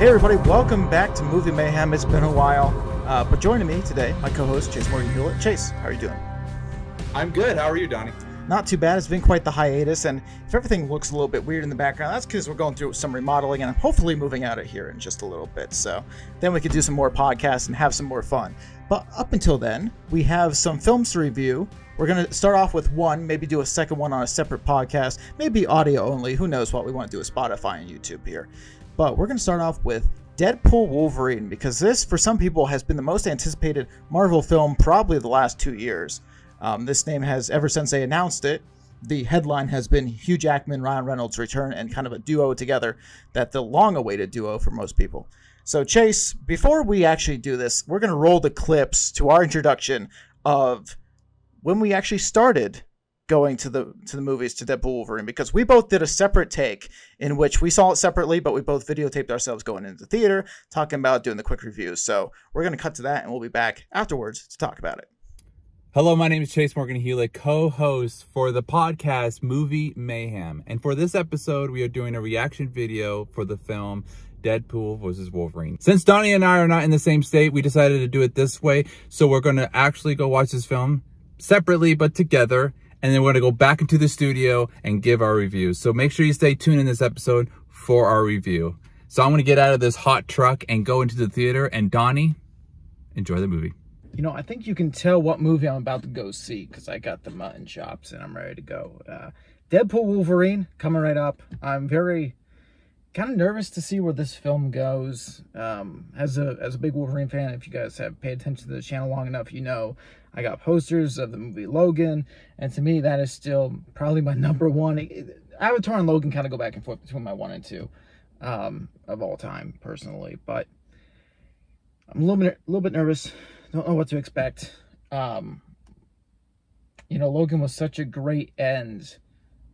Hey everybody, welcome back to Movie Mayhem. It's been a while, but joining me today, my co-host Chase Morgan Hulett. Chase, how are you doing? I'm good. How are you, Donnie? Not too bad. It's been quite the hiatus, and if everything looks a little bit weird in the background, that's because we're going through some remodeling, and I'm hopefully moving out of here in just a little bit, so then we could do some more podcasts and have some more fun. But up until then, we have some films to review. We're going to start off with one, maybe do a second one on a separate podcast, maybe audio only. Who knows what we want to do with Spotify and YouTube here. But we're going to start off with Deadpool Wolverine, because this, for some people, has been the most anticipated Marvel film probably the last 2 years. This name has, ever since they announced it, the headline has been Hugh Jackman, Ryan Reynolds return, and kind of a duo together, that the long-awaited duo for most people. So Chase, before we actually do this, we're going to roll the clips to our introduction of when we actually started going to the movies, to Deadpool Wolverine, because we both did a separate take in which we saw it separately, but we both videotaped ourselves going into the theater, talking about doing the quick reviews. So we're going to cut to that, and we'll be back afterwards to talk about it. Hello, my name is Chase Morgan Hulett, co-host for the podcast Movie Mayhem. And for this episode, we are doing a reaction video for the film Deadpool vs. Wolverine. Since Donnie and I are not in the same state, we decided to do it this way. So we're going to actually go watch this film separately, but together. And then we're going to go back into the studio and give our reviews. So make sure you stay tuned in this episode for our review. So I'm going to get out of this hot truck and go into the theater. And Donnie, enjoy the movie. You know, I think you can tell what movie I'm about to go see because I got the mutton chops and I'm ready to go. Deadpool Wolverine coming right up. I'm very kind of nervous to see where this film goes. As a big Wolverine fan, if you guys have paid attention to the channel long enough, you know I got posters of the movie Logan, and to me that is still probably my number one. Avatar and Logan kind of go back and forth between my 1 and 2 of all time personally, but I'm a little bit nervous. Don't know what to expect. You know, Logan was such a great end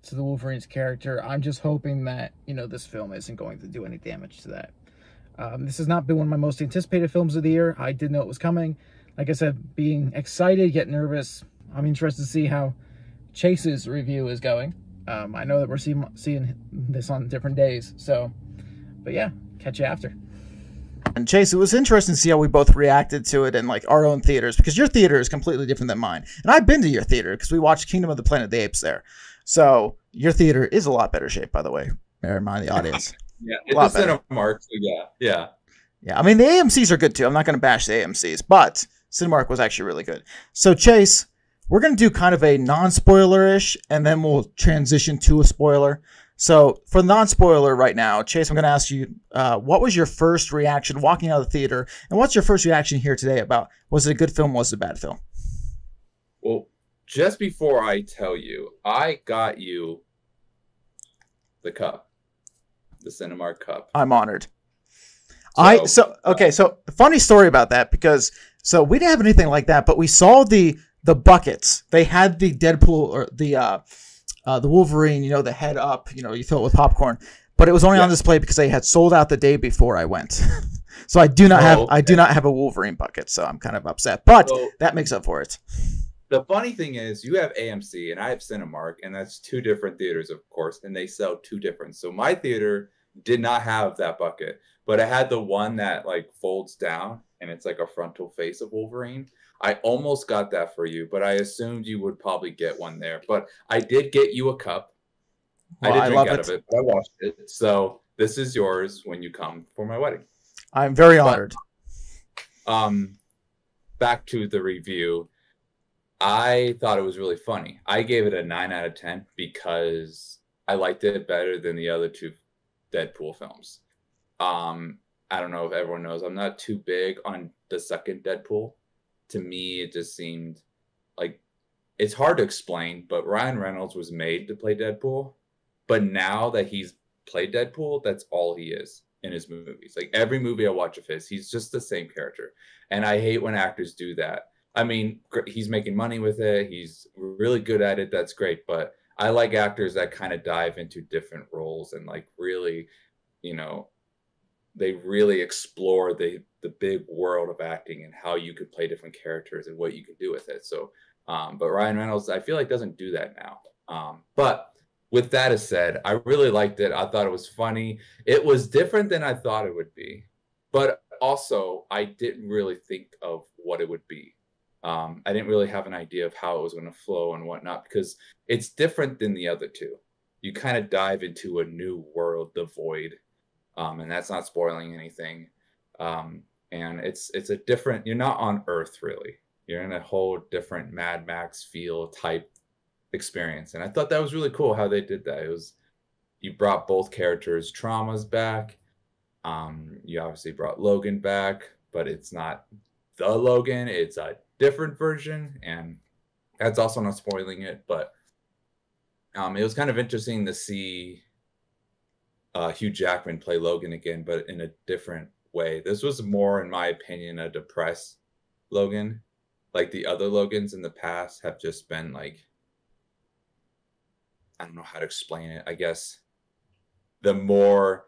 to the Wolverine's character. I'm just hoping that, you know, this film isn't going to do any damage to that. This has not been one of my most anticipated films of the year. I did know it was coming. Like I said, being excited, yet nervous. I'm interested to see how Chase's review is going. I know that we're seeing this on different days. So, but yeah, catch you after. And Chase, it was interesting to see how we both reacted to it in like our own theaters, because your theater is completely different than mine. And I've been to your theater because we watched Kingdom of the Planet of the Apes there. So your theater is a lot better shape, by the way. Bear in mind the audience. Yeah, it's a Cinemark, so yeah. Yeah, I mean, the AMCs are good too. I'm not going to bash the AMCs, but Cinemark was actually really good. So Chase, we're going to do kind of a non-spoiler-ish, and then we'll transition to a spoiler. So for non-spoiler right now, Chase, I'm going to ask you, what was your first reaction walking out of the theater? And what's your first reaction here today about, was it a good film, was it a bad film? Well, just before I tell you, I got you the cup, the Cinemark cup. I'm honored. So funny story about that, because so we didn't have anything like that, but we saw the buckets. They had the Deadpool or the Wolverine, you know, the head up, you know, you fill it with popcorn, but it was only on display because they had sold out the day before I went. So I do not have a Wolverine bucket, so I'm kind of upset, but that makes up for it. The funny thing is, you have AMC and I have Cinemark, and that's two different theaters, of course, and they sell two different. So my theater did not have that bucket, but it had the one that like folds down and it's like a frontal face of Wolverine. I almost got that for you, but I assumed you would probably get one there. But I did get you a cup. Well, I didn't drink out of it, but I watched it. So this is yours when you come for my wedding. I'm very honored. Back to the review. I thought it was really funny. I gave it a 9 out of 10 because I liked it better than the other two Deadpool films. I don't know if everyone knows, I'm not too big on the second Deadpool. To me, it just seemed like, it's hard to explain, but Ryan Reynolds was made to play Deadpool. But now that he's played Deadpool, that's all he is in his movies. Like every movie I watch of his, he's just the same character. And I hate when actors do that. I mean, he's making money with it. He's really good at it. That's great. But I like actors that kind of dive into different roles and like really, you know, they really explore the big world of acting and how you could play different characters and what you can do with it. So, but Ryan Reynolds, I feel like doesn't do that now. But with that as said, I really liked it. I thought it was funny. It was different than I thought it would be, but also I didn't really think of what it would be. I didn't really have an idea of how it was going to flow and whatnot, because it's different than the other two. You kind of dive into a new world, the Void, and that's not spoiling anything. And it's a different. You're not on Earth really. You're in a whole different Mad Max feel type experience, and I thought that was really cool how they did that. It was, you brought both characters' traumas back. You obviously brought Logan back, but it's not the Logan. It's a different version, and that's also not spoiling it. But it was kind of interesting to see Hugh Jackman play Logan again, but in a different way. This was more, in my opinion, a depressed Logan. Like the other Logans in the past have just been like, I don't know how to explain it. I guess the more,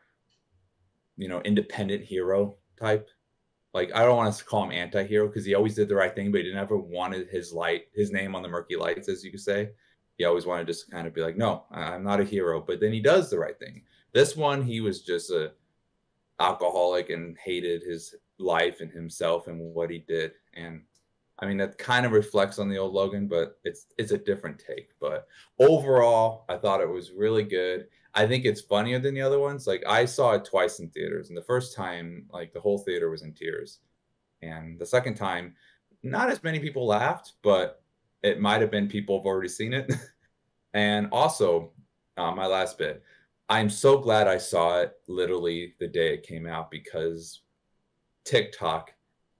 independent hero type. Like, I don't want to call him anti-hero because he always did the right thing, but he never wanted his name on the murky lights, as you could say. He always wanted to just kind of be like, no, I'm not a hero. But then he does the right thing. This one, he was just a alcoholic and hated his life and himself and what he did. And I mean, that kind of reflects on the old Logan, but it's a different take. But overall, I thought it was really good. I think it's funnier than the other ones. Like, I saw it twice in theaters, and the first time, like, the whole theater was in tears. And the second time, not as many people laughed, but it might have been people have already seen it. And also, my last bit, I'm so glad I saw it literally the day it came out, because TikTok,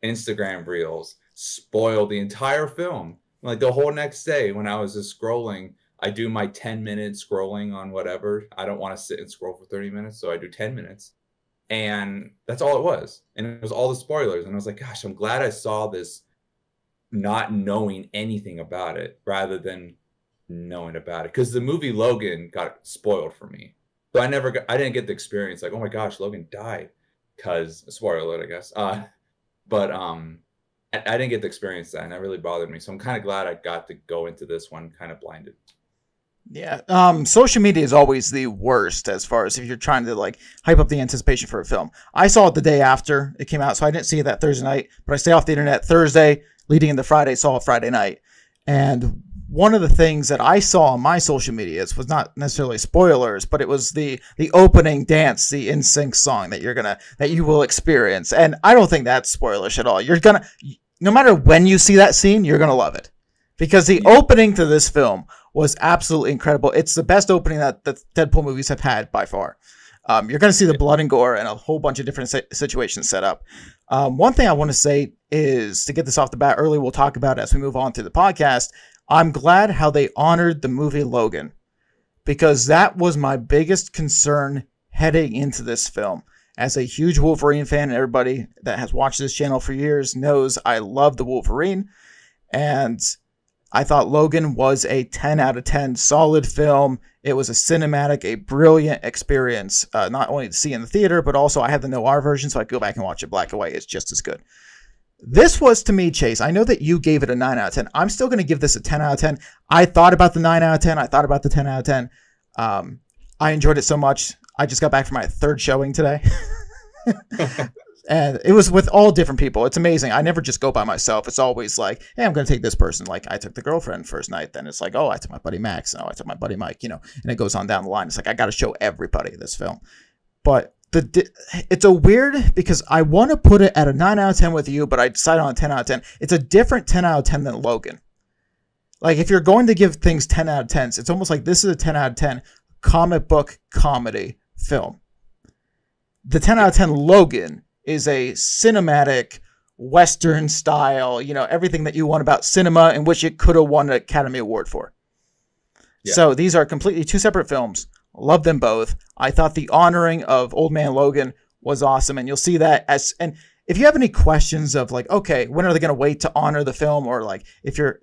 Instagram Reels spoiled the entire film. Like, the whole next day when I was just scrolling, I do my 10-minute scrolling on whatever. I don't want to sit and scroll for 30 minutes, so I do 10 minutes. And that's all it was. And it was all the spoilers. And I was like, gosh, I'm glad I saw this not knowing anything about it rather than knowing about it. Because the movie Logan got spoiled for me. So I didn't get the experience like, oh my gosh, Logan died. Because, spoiler alert, I guess. But I didn't get to experience that, and that really bothered me. So I'm kind of glad I got to go into this one kind of blinded. Yeah, social media is always the worst as far as if you're trying to like hype up the anticipation for a film. I saw it the day after it came out, so I didn't see it that Thursday night, but I stay off the internet Thursday, leading into Friday, saw it Friday night. And one of the things that I saw on my social medias was not necessarily spoilers, but it was the opening dance, the NSYNC song that you will experience. And I don't think that's spoilerish at all. No matter when you see that scene, you're gonna love it, because the opening to this film was absolutely incredible. It's the best opening that the Deadpool movies have had by far. You're going to see the blood and gore and a whole bunch of different situations set up. One thing I want to say is, to get this off the bat early, we'll talk about it as we move on through the podcast. I'm glad how they honored the movie Logan, because that was my biggest concern heading into this film. As a huge Wolverine fan, and everybody that has watched this channel for years knows I love the Wolverine, and I thought Logan was a 10 out of 10 solid film. It was a cinematic, a brilliant experience, not only to see in the theater, but also I have the noir version, so I could go back and watch it black and white. It's just as good. This was, to me, Chase, I know that you gave it a 9 out of 10. I'm still going to give this a 10 out of 10. I thought about the 9 out of 10. I thought about the 10 out of 10. I enjoyed it so much. I just got back from my third showing today. And it was with all different people. It's amazing. I never just go by myself. It's always like, hey, I'm going to take this person. Like, I took the girlfriend first night. Then it's like, oh, I took my buddy Max. Oh, I took my buddy Mike, and it goes on down the line. It's like, I got to show everybody this film. But it's a weird, because I want to put it at a 9 out of 10 with you, but I decided on a 10 out of 10. It's a different 10 out of 10 than Logan. Like, if you're going to give things 10 out of 10s, it's almost like this is a 10 out of 10 comic book comedy film. The 10 out of 10 Logan is a cinematic Western style, everything that you want about cinema, in which it could have won an Academy Award for. Yeah. So these are completely two separate films. Love them both. I thought the honoring of Old Man Logan was awesome. And you'll see that and if you have any questions of like, okay, when are they going to wait to honor the film? Or like, if you're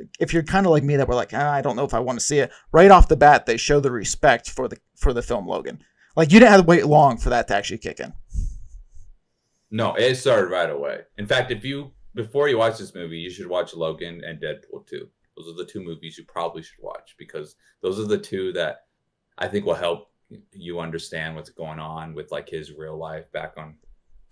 kind of like me that we're like, I don't know if I want to see it, right off the bat, they show the respect for the film Logan. Like, you didn't have to wait long for that to actually kick in. No, it started right away. In fact, before you watch this movie, you should watch Logan and Deadpool 2. Those are the two movies you probably should watch, because those are the two that I think will help you understand what's going on with like his real life back on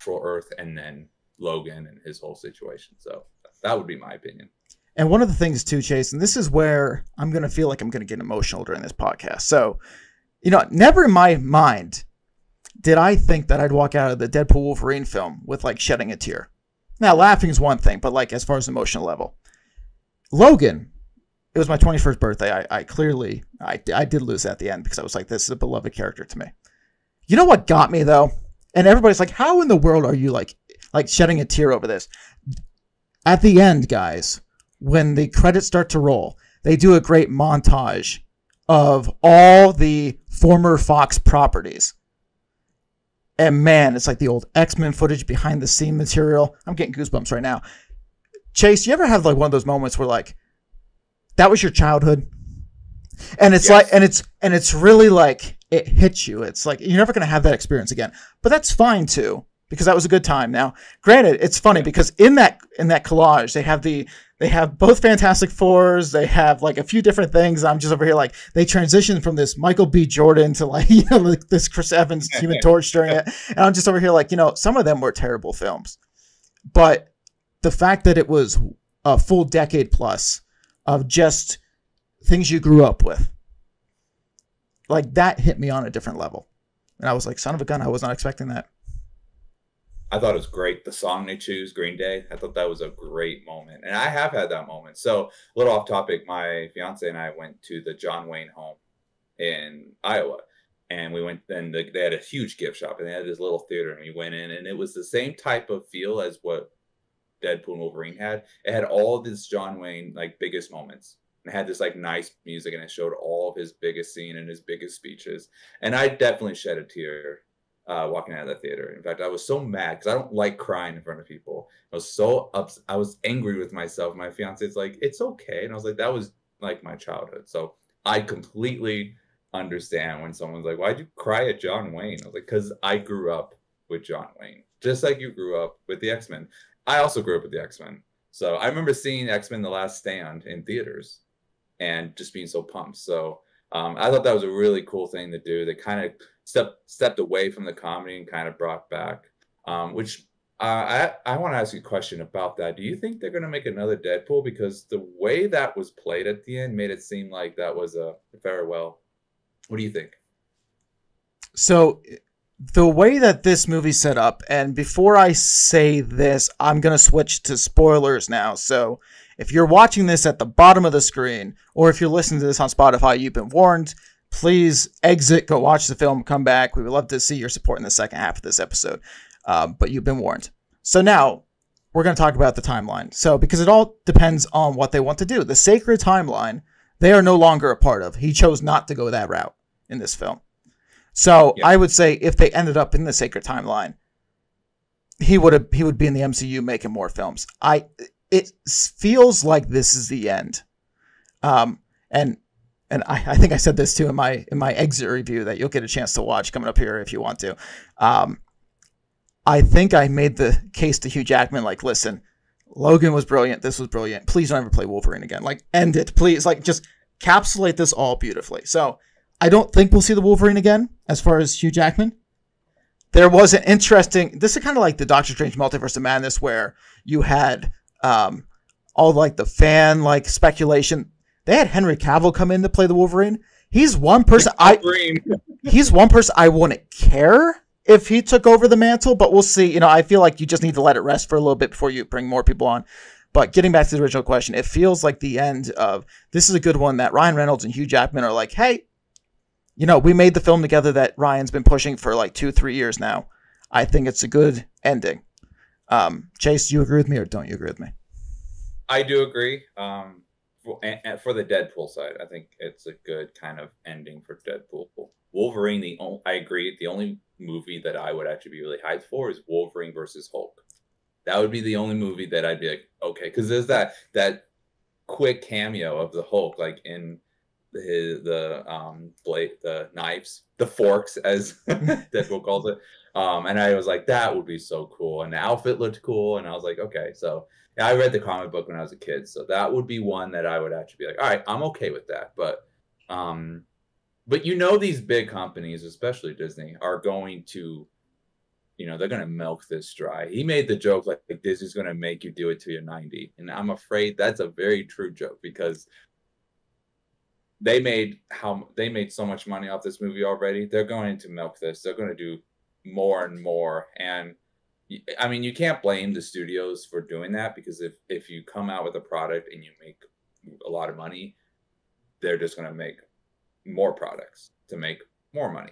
Earth, and then Logan and his whole situation. So that would be my opinion. And one of the things too, Chase, and this is where I'm going to feel like I'm going to get emotional during this podcast. So, never in my mind did I think that I'd walk out of the Deadpool Wolverine film with like shedding a tear. Now, laughing is one thing, but like as far as emotional level, Logan, it was my 21st birthday. I clearly did lose at the end because I was like, this is a beloved character to me. You know what got me though? And everybody's like, how in the world are you like shedding a tear over this? At the end, guys, when the credits start to roll, they do a great montage of all the former Fox properties. And man, it's like the old X-Men footage, behind the scene material. I'm getting goosebumps right now. Chase, you ever have like one of those moments where like, that was your childhood? And it's like, and it's really like, it hits you. It's like, you're never going to have that experience again, but that's fine too, because that was a good time. Now, granted, it's funny because in that collage, they have both Fantastic Fours. They have like a few different things. I'm just over here like, they transition from this Michael B. Jordan to like, like this Chris Evans Human Torch during it. And I'm just over here like, some of them were terrible films, but the fact that it was a full decade plus of just things you grew up with, like that hit me on a different level. And I was like, son of a gun, I was not expecting that. I thought it was great. The song they choose, Green Day, I thought that was a great moment. And I have had that moment. So a little off topic, my fiance and I went to the John Wayne home in Iowa. And we went, and they had a huge gift shop, and they had this little theater, and we went in, and it was the same type of feel as what Deadpool and Wolverine had. It had all of this John Wayne, like, biggest moments. And it had this, like, nice music, and it showed all of his biggest scene and his biggest speeches. And I definitely shed a tear walking out of that theater. In fact, I was so mad because I don't like crying in front of people. I was so upset. I was angry with myself. My fiance's like, it's okay. And I was like, that was like my childhood. So I completely understand when someone's like, why'd you cry at John Wayne? I was like, because I grew up with John Wayne, just like you grew up with the X-Men. I also grew up with the X-Men. So I remember seeing X-Men The Last Stand in theaters and just being so pumped. So I thought that was a really cool thing to do. They kind of stepped away from the comedy and kind of brought back, which I want to ask you a question about that. Do you think they're going to make another Deadpool? Because the way that was played at the end made it seem like that was a farewell. What do you think? So the way that this movie's set up, and before I say this, I'm going to switch to spoilers now. So if you're watching this at the bottom of the screen, or if you're listening to this on Spotify, you've been warned. Please exit, go watch the film, come back. We would love to see your support in the second half of this episode. But you've been warned. So now we're going to talk about the timeline. So because it all depends on what they want to do. The sacred timeline, they are no longer a part of. He chose not to go that route in this film. So yeah. I would say if they ended up in the sacred timeline, he would be in the MCU making more films. It feels like this is the end. And I think I said this too in my exit review that you'll get a chance to watch coming up here if you want to. I think I made the case to Hugh Jackman, like, listen, Logan was brilliant. This was brilliant. Please don't ever play Wolverine again. Like, end it, please. Like, just encapsulate this all beautifully. So I don't think we'll see the Wolverine again as far as Hugh Jackman. There was an interesting, this is kind of like the Doctor Strange Multiverse of Madness where you had all like the fan like speculation. They had Henry Cavill come in to play the Wolverine. He's one person he's one person I wouldn't care if he took over the mantle, but we'll see. I feel like you just need to let it rest for a little bit before you bring more people on. But getting back to the original question, it feels like the end of this is a good one that Ryan Reynolds and Hugh Jackman are like, hey, we made the film together that Ryan's been pushing for like 2-3 years now. I think it's a good ending. Chase, do you agree with me or don't you agree with me? I do agree. For the Deadpool side, I think it's a good kind of ending for Deadpool. Wolverine, I agree. The only movie that I would actually be really hyped for is Wolverine versus Hulk. That would be the only movie that I'd be like, okay, because there's that quick cameo of the Hulk, like in the blade, the knives, the forks, as Deadpool calls it. And I was like, that would be so cool. And the outfit looked cool, and I was like, okay, so. Yeah, I read the comic book when I was a kid, so that would be one that I would actually be like, all right, I'm okay with that. But But these big companies, especially Disney, are going to, they're going to milk this dry. He made the joke like Disney's going to make you do it till you're 90. And I'm afraid that's a very true joke, because they made so much money off this movie already. They're going to milk this. They're going to do more and more. And I mean, you can't blame the studios for doing that, because if you come out with a product and you make a lot of money, they're just going to make more products to make more money.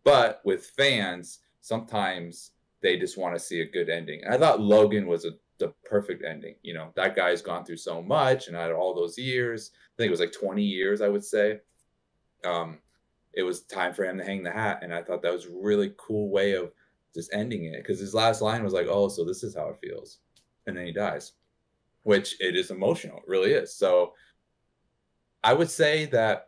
But with fans, sometimes they just want to see a good ending. And I thought Logan was the perfect ending. That guy's gone through so much, and out of all those years, I think it was like 20 years, I would say, it was time for him to hang the hat. And I thought that was a really cool way of just ending it, because his last line was like, oh, so this is how it feels. And then he dies, which it is emotional. It really is. So I would say that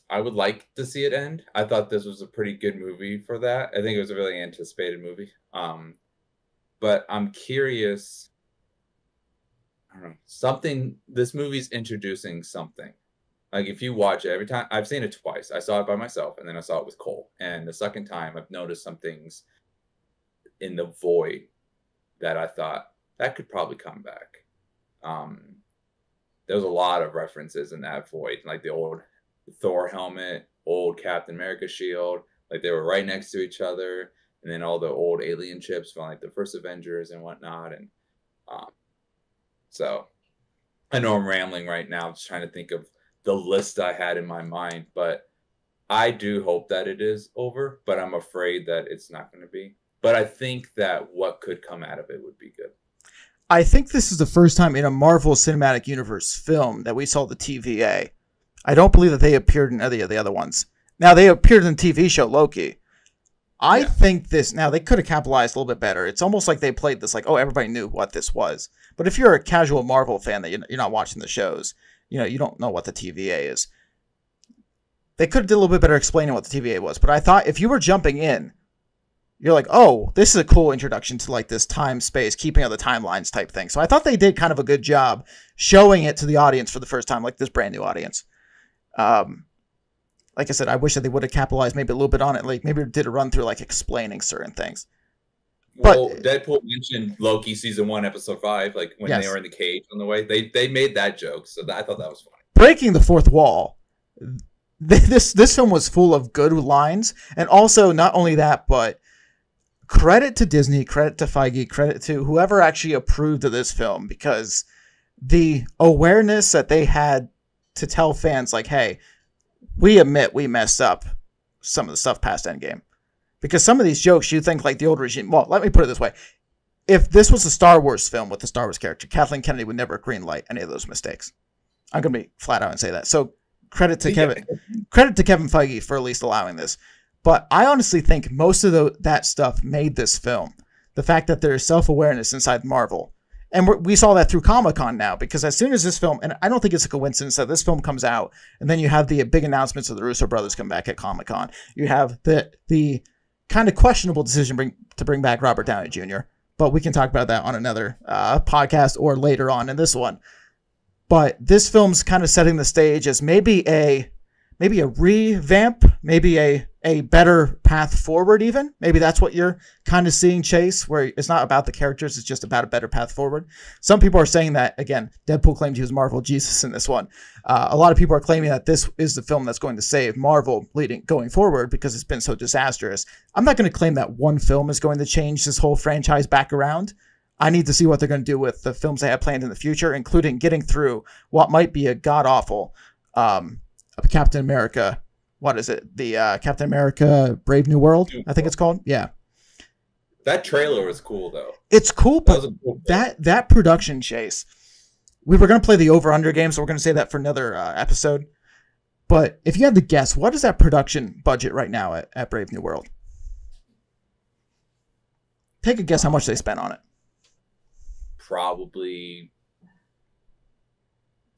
I would like to see it end. I thought this was a pretty good movie for that. I think it was a really anticipated movie. But I'm curious. I don't know. This movie's introducing something. Like, if you watch it, every time, I've seen it twice. I saw it by myself, and then I saw it with Cole. And the second time, I've noticed some things in the void that I thought that could probably come back. There was a lot of references in that void, like the old Thor helmet, old Captain America shield, like they were right next to each other, and then all the old alien ships from like the first Avengers and whatnot. And so I know I'm rambling right now, just trying to think of the list I had in my mind, but I do hope that it is over, but I'm afraid that it's not going to be. But I think that what could come out of it would be good. I think this is the first time in a Marvel Cinematic Universe film that we saw the TVA. I don't believe that they appeared in any of the other ones. Now, they appeared in the TV show Loki. I think this, now they could have capitalized a little bit better. It's almost like they played this like, oh, everybody knew what this was. But if you're a casual Marvel fan that you're not watching the shows, you don't know what the TVA is. They could have did a little bit better explaining what the TVA was. But I thought if you were jumping in, you're like, oh, this is a cool introduction to like this time, space, keeping of the timelines type thing. So I thought they did kind of a good job showing it to the audience for the first time, like this brand new audience. Like I said, I wish that they would have capitalized maybe a little bit on it. Like maybe did a run through like explaining certain things. Well, Deadpool mentioned Loki season 1, episode 5, like when they were in the cage on the way. They made that joke, so I thought that was funny. Breaking the fourth wall. This film was full of good lines, and also not only that, but credit to Disney, credit to Feige, credit to whoever actually approved of this film, because the awareness that they had to tell fans like, hey, we admit we messed up some of the stuff past Endgame. Because some of these jokes, you think like the old regime. Well, let me put it this way. If this was a Star Wars film with a Star Wars character, Kathleen Kennedy would never greenlight any of those mistakes. I'm going to be flat out and say that. So credit to Kevin Feige for at least allowing this. But I honestly think most of that stuff made this film. The fact that there's self-awareness inside Marvel. And we saw that through Comic-Con now, because as soon as this film, and I don't think it's a coincidence that this film comes out, and then you have the big announcements of the Russo brothers come back at Comic-Con. You have the kind of questionable decision to bring back Robert Downey Jr., but we can talk about that on another podcast or later on in this one. But this film's kind of setting the stage as maybe a revamp, maybe a better path forward even. Maybe that's what you're kind of seeing, Chase, where it's not about the characters, it's just about a better path forward. Some people are saying that, again, Deadpool claimed he was Marvel Jesus in this one. A lot of people are claiming that this is the film that's going to save Marvel going forward because it's been so disastrous. I'm not going to claim that one film is going to change this whole franchise back around. I need to see what they're going to do with the films they have planned in the future, including getting through what might be a god-awful Captain America. What is it? The Captain America Brave New World, I think it's called. Yeah. That trailer was cool, though. It's cool, but that production, Chase. We were going to play the over-under game, so we're going to say that for another episode. But if you had to guess, what is that production budget right now at Brave New World? Take a guess how much they spent on it. Probably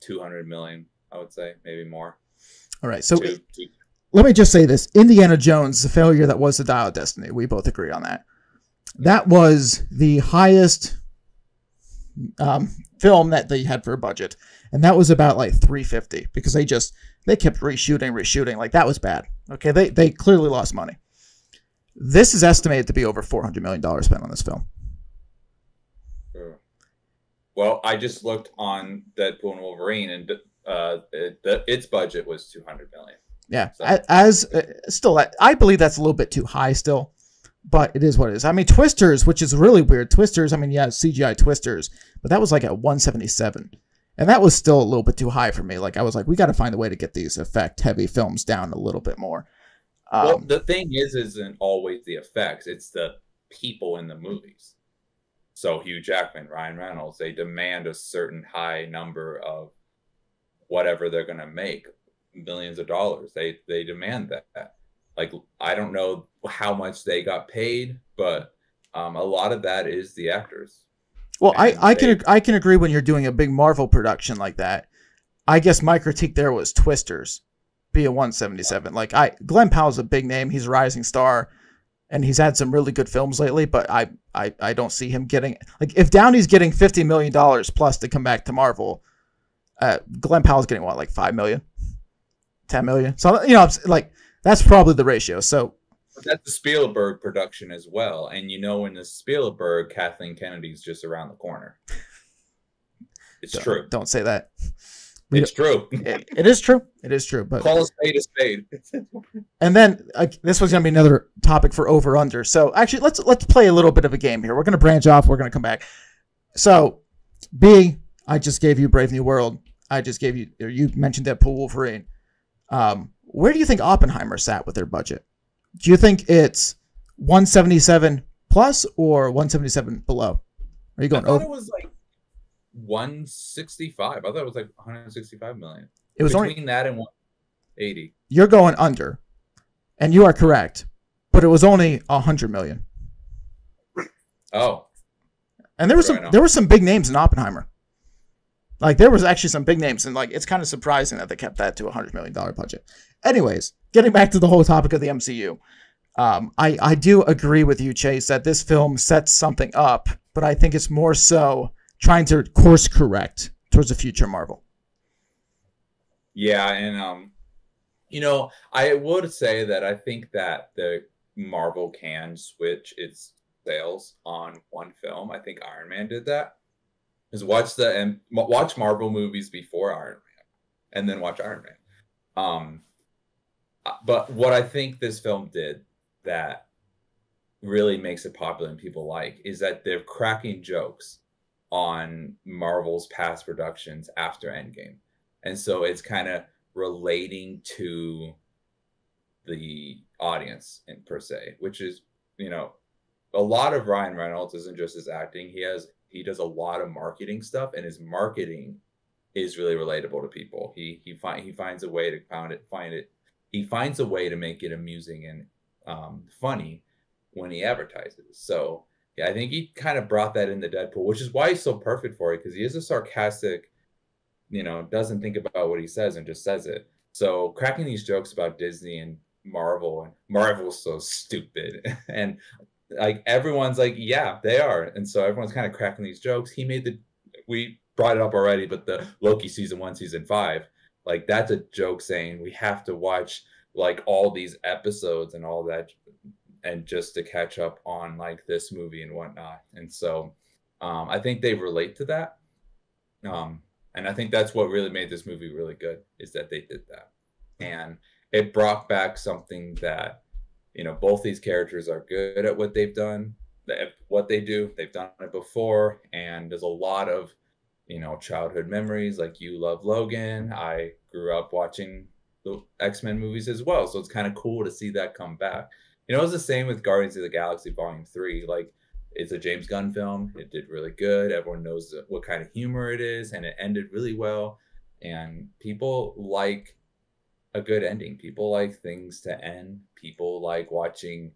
$200 million, I would say, maybe more. All right, so let me just say this. Indiana Jones, the failure that was the Dial of Destiny. We both agree on that. That was the highest film that they had for a budget, and that was about like 350 because they kept reshooting. Like, that was bad. Okay, they clearly lost money. This is estimated to be over $400 million spent on this film. Well, I just looked on Deadpool and Wolverine, and its budget was $200 million. Yeah, So. I believe that's a little bit too high still, but it is what it is. I mean, Twisters, which is really weird. Twisters, I mean, yeah, CGI Twisters, but that was like at 177, and that was still a little bit too high for me. Like, I was like, we got to find a way to get these effect-heavy films down a little bit more. Well, the thing isn't always the effects; it's the people in the movies. So Hugh Jackman, Ryan Reynolds, they demand a certain high number of whatever they're going to make, millions of dollars. They demand that. Like, I don't know how much they got paid, but a lot of that is the actors. Well, I can agree when you're doing a big Marvel production like that. I guess my critique there was Twisters be a 177. Like, Glenn Powell's a big name. He's a rising star, and he's had some really good films lately, but I don't see him getting, like, if Downey's getting $50 million plus to come back to Marvel, Glenn Powell's getting what, like 5 million, 10 million. So, you know, like, that's probably the ratio. So but that's the Spielberg production as well. And you know, in the Spielberg, Kathleen Kennedy's just around the corner. It's true. Don't say that. It's true. It is true. It is true. But call a spade a spade. And then this was going to be another topic for over under. So actually, let's play a little bit of a game here. We're going to branch off. We're going to come back. So, B, I just gave you Brave New World. You mentioned Deadpool Wolverine. Where do you think Oppenheimer sat with their budget? Do you think it's 177 plus or 177 below? Are you going over? It was like 165. I thought it was like 165 million. It was between only that and 180. You're going under, and you are correct, but it was only 100 million. Oh, and there were some big names in Oppenheimer. Like, there was actually some big names, and like, it's kind of surprising that they kept that to $100 million budget. Anyways, getting back to the whole topic of the MCU, I do agree with you, Chase, that this film sets something up, but I think it's more so trying to course correct towards the future Marvel. Yeah, and you know, I would say that I think that the Marvel can switch its sales on one film. I think Iron Man did that. Is watch Marvel movies before Iron Man, and then watch Iron Man. But what I think this film did that really makes it popular and people like is that they're cracking jokes on Marvel's past productions after Endgame, and so it's kind of relating to the audience in per se, which is, you know, a lot of Ryan Reynolds isn't just his acting. He does a lot of marketing stuff, and his marketing is really relatable to people. He finds a way to He finds a way to make it amusing and funny when he advertises. So yeah, I think he kind of brought that into Deadpool, which is why he's so perfect for it, because he is a sarcastic, you know, doesn't think about what he says and just says it. So cracking these jokes about Disney and Marvel's so stupid, and like everyone's like, yeah, they are, and so everyone's kind of cracking these jokes. We brought it up already, but the Loki season 1, season 5, like, that's a joke saying we have to watch like all these episodes and all that, and just to catch up on like this movie and whatnot. And so I think they relate to that, and I think that's what really made this movie really good, is that they did that, and it brought back something that, you know, both these characters are good at what they've done, what they do. They've done it before, and there's a lot of, you know, childhood memories. Like, you love Logan. I grew up watching the X-Men movies as well, so it's kind of cool to see that come back. You know, it was the same with Guardians of the Galaxy Volume 3. Like, it's a James Gunn film. It did really good. Everyone knows what kind of humor it is, and it ended really well. And people like a good ending. People like things to end. People like watching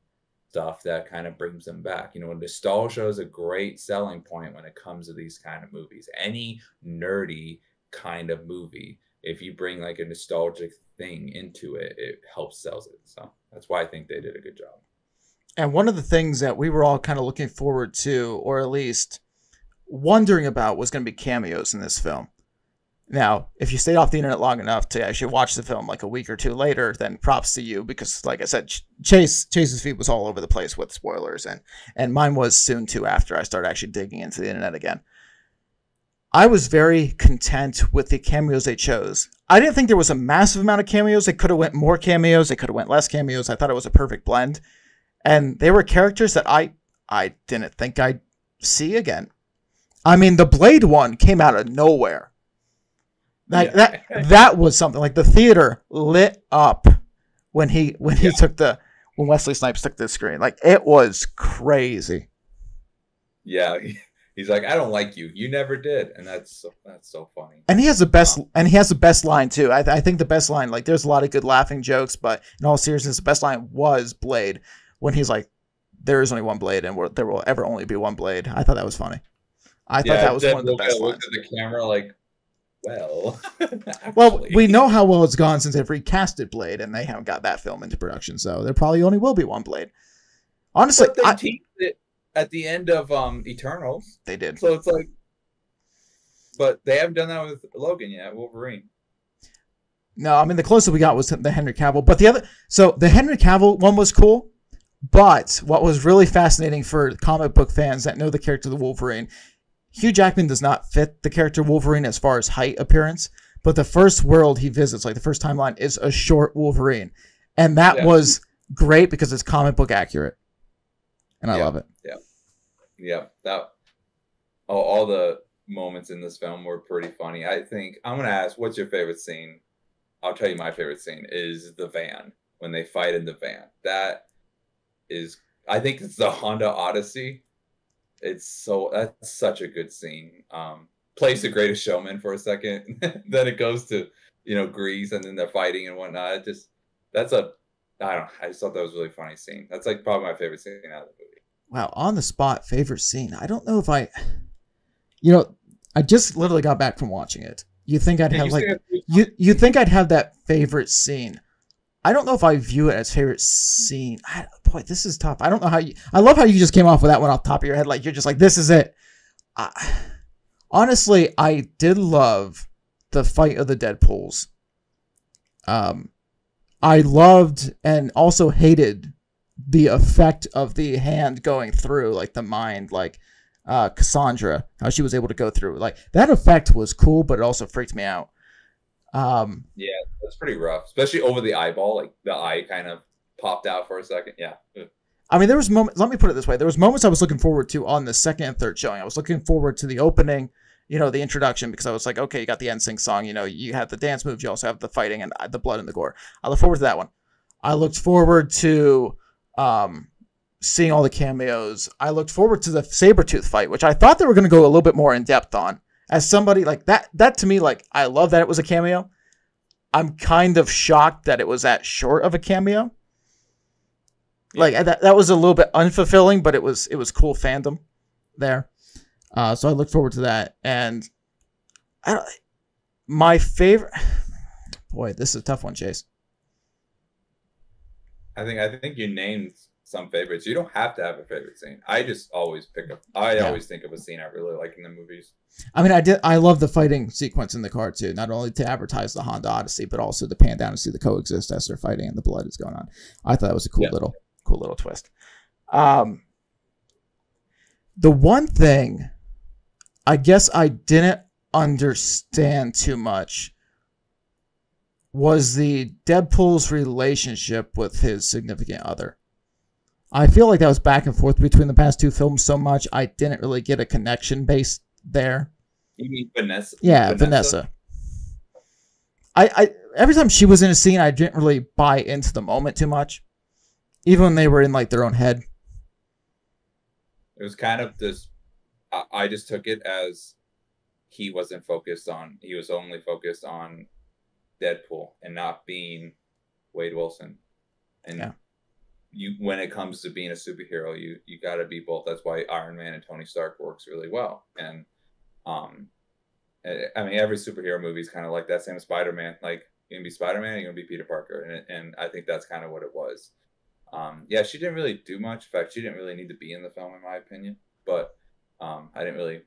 stuff that kind of brings them back. You know, nostalgia is a great selling point when it comes to these kind of movies. Any nerdy kind of movie, if you bring like a nostalgic thing into it, it helps sells it. So that's why I think they did a good job. And one of the things that we were all kind of looking forward to, or at least wondering about was going to be cameos in this film. Now, if you stayed off the internet long enough to actually watch the film like a week or two later, then props to you, because like I said, Chase's feed was all over the place with spoilers, and mine was soon too after I started actually digging into the internet again. I was very content with the cameos they chose. I didn't think there was a massive amount of cameos. They could have went more cameos. They could have went less cameos. I thought it was a perfect blend. And they were characters that I didn't think I'd see again. I mean, the Blade one came out of nowhere. Like that was something. Like the theater lit up when when Wesley Snipes took the screen. Like it was crazy. Yeah, he's like, I don't like you. You never did, and that's so funny. And he has the best line too. I think the best line, like there's a lot of good laughing jokes, but in all seriousness, the best line was Blade when he's like, there is only one Blade, and there will ever only be one Blade. I thought that was funny. I thought that was one of the best lines. Looked at the camera like, well, we know how well it's gone since they've recasted Blade, and they haven't got that film into production, so there probably only will be one Blade. Honestly, they teased it at the end of Eternals. They did. So it's like, but they haven't done that with Logan yet, Wolverine. No, I mean the closest we got was the Henry Cavill, but the Henry Cavill one was cool. But what was really fascinating for comic book fans that know the character of the Wolverine, Hugh Jackman does not fit the character Wolverine as far as height appearance, but the first world he visits, like the first timeline, is a short Wolverine. And that was great because it's comic book accurate. And I love it. Yeah. All the moments in this film were pretty funny. I think I'm going to ask, what's your favorite scene? I'll tell you my favorite scene is the van, when they fight in the van. That is, I think it's the Honda Odyssey. That's such a good scene. Plays The Greatest Showman for a second, then it goes to Grease, and then they're fighting and whatnot. I just thought that was a really funny scene. That's like probably my favorite scene out of the movie. Wow, on the spot favorite scene. I don't know if I just literally got back from watching it. You think I'd have you think I'd have that favorite scene? I don't know if I view it as favorite scene. Boy, this is tough. I don't know how you... I love how you just came off with that one off the top of your head. Like, you're just like, this is it. Honestly, I did love the fight of the Deadpools. I loved and also hated the effect of the hand going through, like, the mind, like, Cassandra, how she was able to go through. Like, that effect was cool, but it also freaked me out. Yeah, that's pretty rough, especially over the eyeball. Like the eye kind of popped out for a second. Yeah. I mean, there was moments. Let me put it this way: there was moments I was looking forward to on the second and third showing. I was looking forward to the opening, the introduction, because I was like, okay, you got the NSYNC song. You have the dance moves. You also have the fighting and the blood and the gore. I look forward to that one. I looked forward to seeing all the cameos. I looked forward to the Sabretooth fight, which I thought they were going to go a little bit more in depth on. As somebody like that to me, like, I love that it was a cameo. I'm kind of shocked that it was that short of a cameo. Like that was a little bit unfulfilling, but it was cool fandom there. So I look forward to that. And my favorite, boy, this is a tough one, Chase. I think you named some favorites. You don't have to have a favorite scene. I just always always think of a scene I really like in the movies. I mean, I love the fighting sequence in the car too, not only to advertise the Honda Odyssey, but also to pan down and see the coexist as they're fighting and the blood is going on. I thought that was a cool little twist. The one thing I guess I didn't understand too much was the Deadpool's relationship with his significant other. I feel like that was back and forth between the past two films so much, I didn't really get a connection based there. You mean Vanessa? Yeah, Vanessa. I every time she was in a scene, I didn't really buy into the moment too much, even when they were in like their own head. It was kind of this. I just took it as he was only focused on Deadpool and not being Wade Wilson. And when it comes to being a superhero, you got to be both. That's why Iron Man and Tony Stark works really well. And I mean, every superhero movie is kind of like that. Same as Spider-Man. Like, you're gonna be Spider-Man, you're gonna be Peter Parker, and I think that's kind of what it was. Yeah, she didn't really do much. In fact, she didn't really need to be in the film, in my opinion. But I didn't really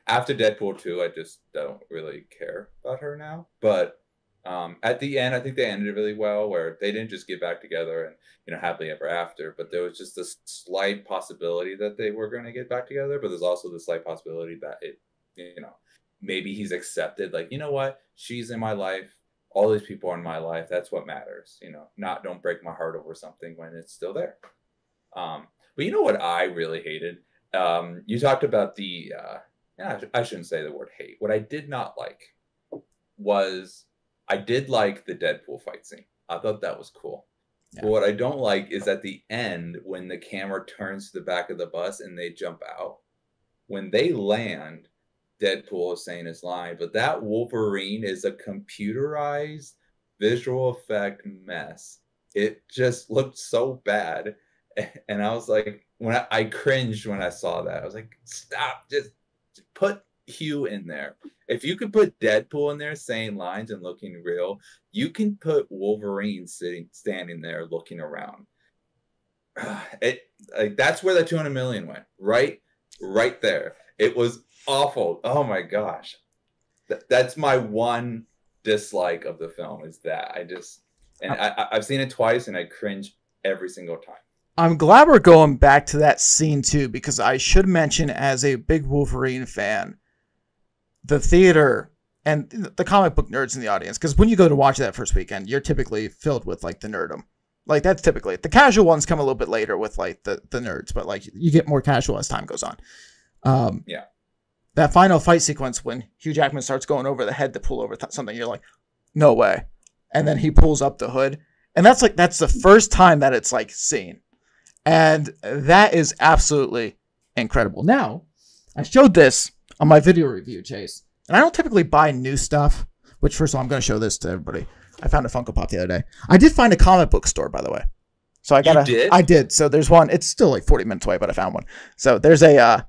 After Deadpool 2, I just don't really care about her now. But at the end, I think they ended it really well, where they didn't just get back together and, you know, happily ever after, but there was just this slight possibility that they were going to get back together. But there's also the slight possibility that it, you know, maybe he's accepted, like, you know what, she's in my life. All these people are in my life. That's what matters, you know, not don't break my heart over something when it's still there. But you know what I really hated? You talked about the, I shouldn't say the word hate. What I did not like was, I did like the Deadpool fight scene. I thought that was cool. Yeah. But what I don't like is at the end, when the camera turns to the back of the bus and they jump out, when they land, Deadpool is saying his line, but that Wolverine is a computerized visual effect mess. It just looked so bad. And I was like, when I cringed when I saw that. I was like, stop, just put Hugh in there. If you could put Deadpool in there saying lines and looking real, you can put Wolverine standing there looking around. That's where the 200 million went. Right there. It was awful. Oh my gosh. That's my one dislike of the film, is that I've seen it twice and I cringe every single time. I'm glad we're going back to that scene too, because I should mention, as a big Wolverine fan, the theater and the comic book nerds in the audience, because when you go to watch that first weekend, you're typically filled with like the nerdum. Like that's typically it. The casual ones come a little bit later with like the nerds, but like you get more casual as time goes on. Yeah. That final fight sequence when Hugh Jackman starts going over the head to pull over something, you're like, no way. And then he pulls up the hood. And that's the first time that it's like seen. And that is absolutely incredible. Now, I showed this on my video review, Chase. And I don't typically buy new stuff, which first of all, I'm going to show this to everybody. I found a Funko Pop the other day. I did find a comic book store, by the way. So I did. So there's one. It's still like 40 minutes away, but I found one. So there's a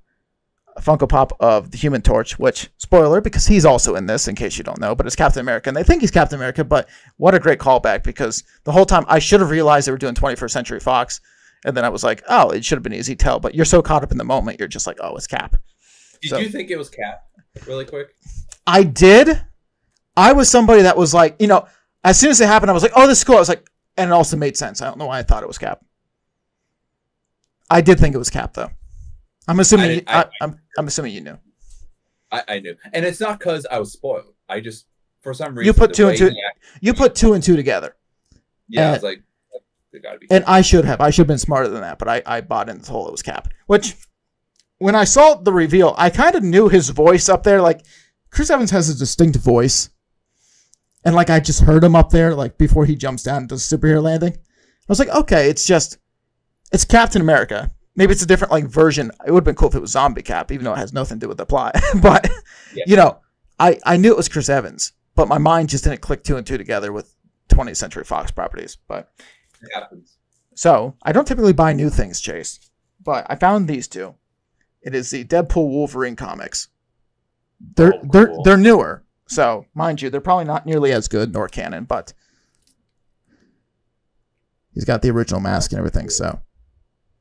Funko Pop of the Human Torch, which, spoiler, because he's also in this, in case you don't know, but it's Captain America. And they think he's Captain America, but what a great callback, because the whole time I should have realized they were doing 21st Century Fox. And then I was like, oh, it should have been easy to tell. But you're so caught up in the moment, you're just like, oh, it's Cap. Did you think it was Cap? Really quick? I did. I was somebody that was like, you know, as soon as it happened, I was like, oh, this is cool. I was like, and it also made sense. I don't know why I thought it was Cap. I did think it was Cap, though. I'm assuming. I'm assuming you knew. I knew, and it's not because I was spoiled. I just, for some reason, you put two and two. You put two and two together. Yeah, I was like, they gotta be. And I should have been smarter than that, but I bought into the whole it was Cap. Which, when I saw the reveal, I kind of knew his voice up there. Like, Chris Evans has a distinct voice, and like I just heard him up there, like before he jumps down and does superhero landing. I was like, okay, it's Captain America. Maybe it's a different like version. It would have been cool if it was Zombie Cap, even though it has nothing to do with the plot. But yeah. You know, I knew it was Chris Evans, but my mind just didn't click two and two together with 20th Century Fox properties. But it happens. So I don't typically buy new things, Chase, but I found these two. It is the Deadpool Wolverine comics. They're newer, so mind you, they're probably not nearly as good nor canon, but he's got the original mask and everything. So.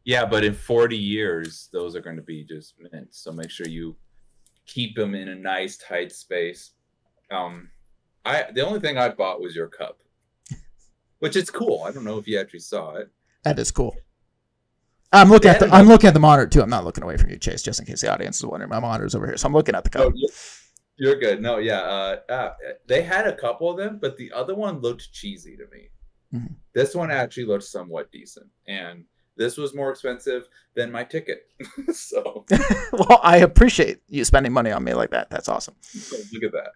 Yeah, but in 40 years, those are going to be just mints. So make sure you keep them in a nice, tight space. The only thing I bought was your cup, which is cool. I don't know if you actually saw it. That is cool. I'm looking at the monitor too. I'm not looking away from you, Chase, just in case the audience is wondering. My monitor's over here, so I'm looking at the cup. Oh, you're good. No, yeah. They had a couple of them, but the other one looked cheesy to me. Mm-hmm. This one actually looked somewhat decent, and this was more expensive than my ticket. So, well, I appreciate you spending money on me like that. That's awesome. Look at that.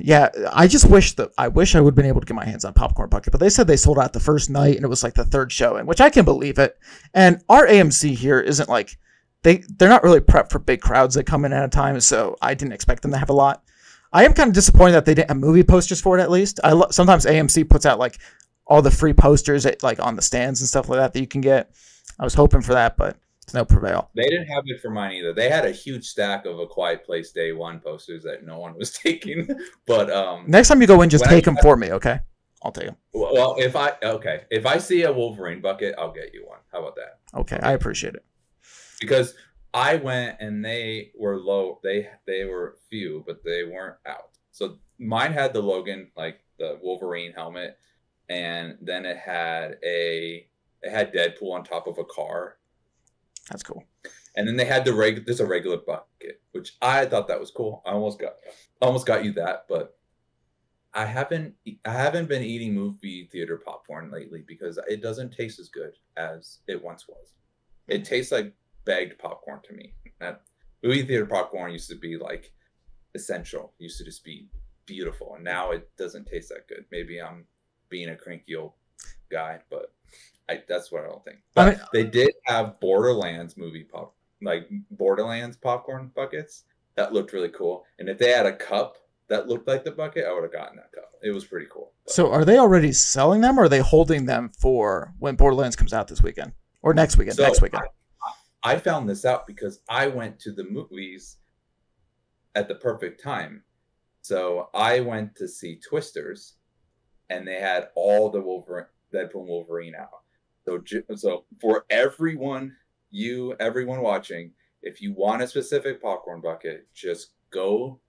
Yeah, I just wish I would have been able to get my hands on Popcorn Bucket, but they said they sold out the first night and it was like the third showing, which I can believe it. And our AMC here isn't like they're not really prepped for big crowds that come in at a time, so I didn't expect them to have a lot. I am kind of disappointed that they didn't have movie posters for it at least. Sometimes AMC puts out like all the free posters like on the stands and stuff like that you can get. I was hoping for that, but it's no prevail. They didn't have it for mine either. They had a huge stack of A Quiet Place Day 1 posters that no one was taking. But next time you go in, just take them for me, okay? I'll take them. Well, if I see a Wolverine bucket, I'll get you one. How about that? Okay, I appreciate it. Because I went and they were low. They were few, but they weren't out. So mine had the Logan, like the Wolverine helmet, and then it had Deadpool on top of a car. That's cool. And then they had there's a regular bucket, which I thought that was cool. I almost got you that, but I haven't been eating movie theater popcorn lately because it doesn't taste as good as it once was. It tastes like bagged popcorn to me. Movie theater popcorn used to be like essential. It used to just be beautiful, and now it doesn't taste that good. Maybe I'm being a cranky old guy, but that's what I don't think. But they did have Borderlands Borderlands popcorn buckets that looked really cool, and if they had a cup that looked like the bucket, I would have gotten that cup. It was pretty cool. But, so are they already selling them, or are they holding them for when Borderlands comes out this weekend or next weekend? Next weekend. I found this out because I went to the movies at the perfect time. So I went to see Twisters, and they had all the Deadpool Wolverine out. So for everyone watching, if you want a specific popcorn bucket, just go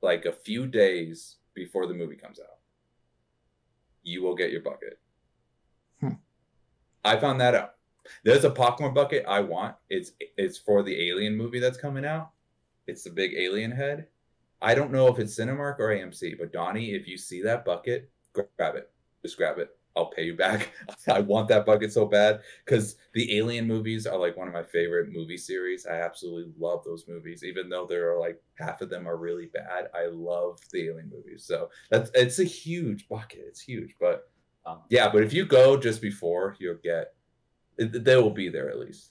like a few days before the movie comes out. You will get your bucket. I found that out. There's a popcorn bucket I want. It's for the Alien movie that's coming out. It's the big alien head. I don't know if it's Cinemark or AMC, but Donnie, if you see that bucket, grab it. Just grab it. I'll pay you back. I want that bucket so bad because the Alien movies are like one of my favorite movie series. I absolutely love those movies, even though there are like half of them are really bad. I love the Alien movies, so it's a huge bucket. It's huge, but but if you go just before, you'll get. They will be there at least.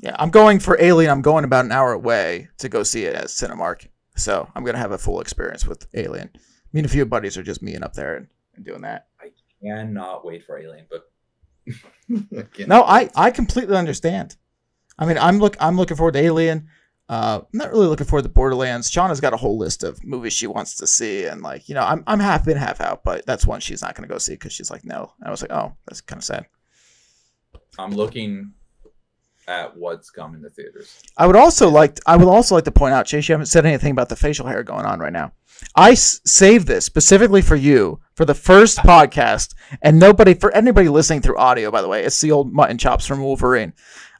Yeah, I'm going for Alien. I'm going about an hour away to go see it at Cinemark, so I'm gonna have a full experience with Alien. Me and a few buddies are just meeting up there and doing that. I cannot wait for Alien, but no, I completely understand. I mean, I'm looking forward to Alien. I'm not really looking forward to Borderlands. Shauna's got a whole list of movies she wants to see, and like, you know, I'm half in, half out, but that's one she's not gonna go see because she's like, no. And I was like, oh, that's kind of sad. I'm looking at what's coming to theaters. I would also like to point out, Chase, you haven't said anything about the facial hair going on right now. I saved this specifically for you for the first podcast, and for anybody listening through audio, by the way, it's the old mutton chops from Wolverine.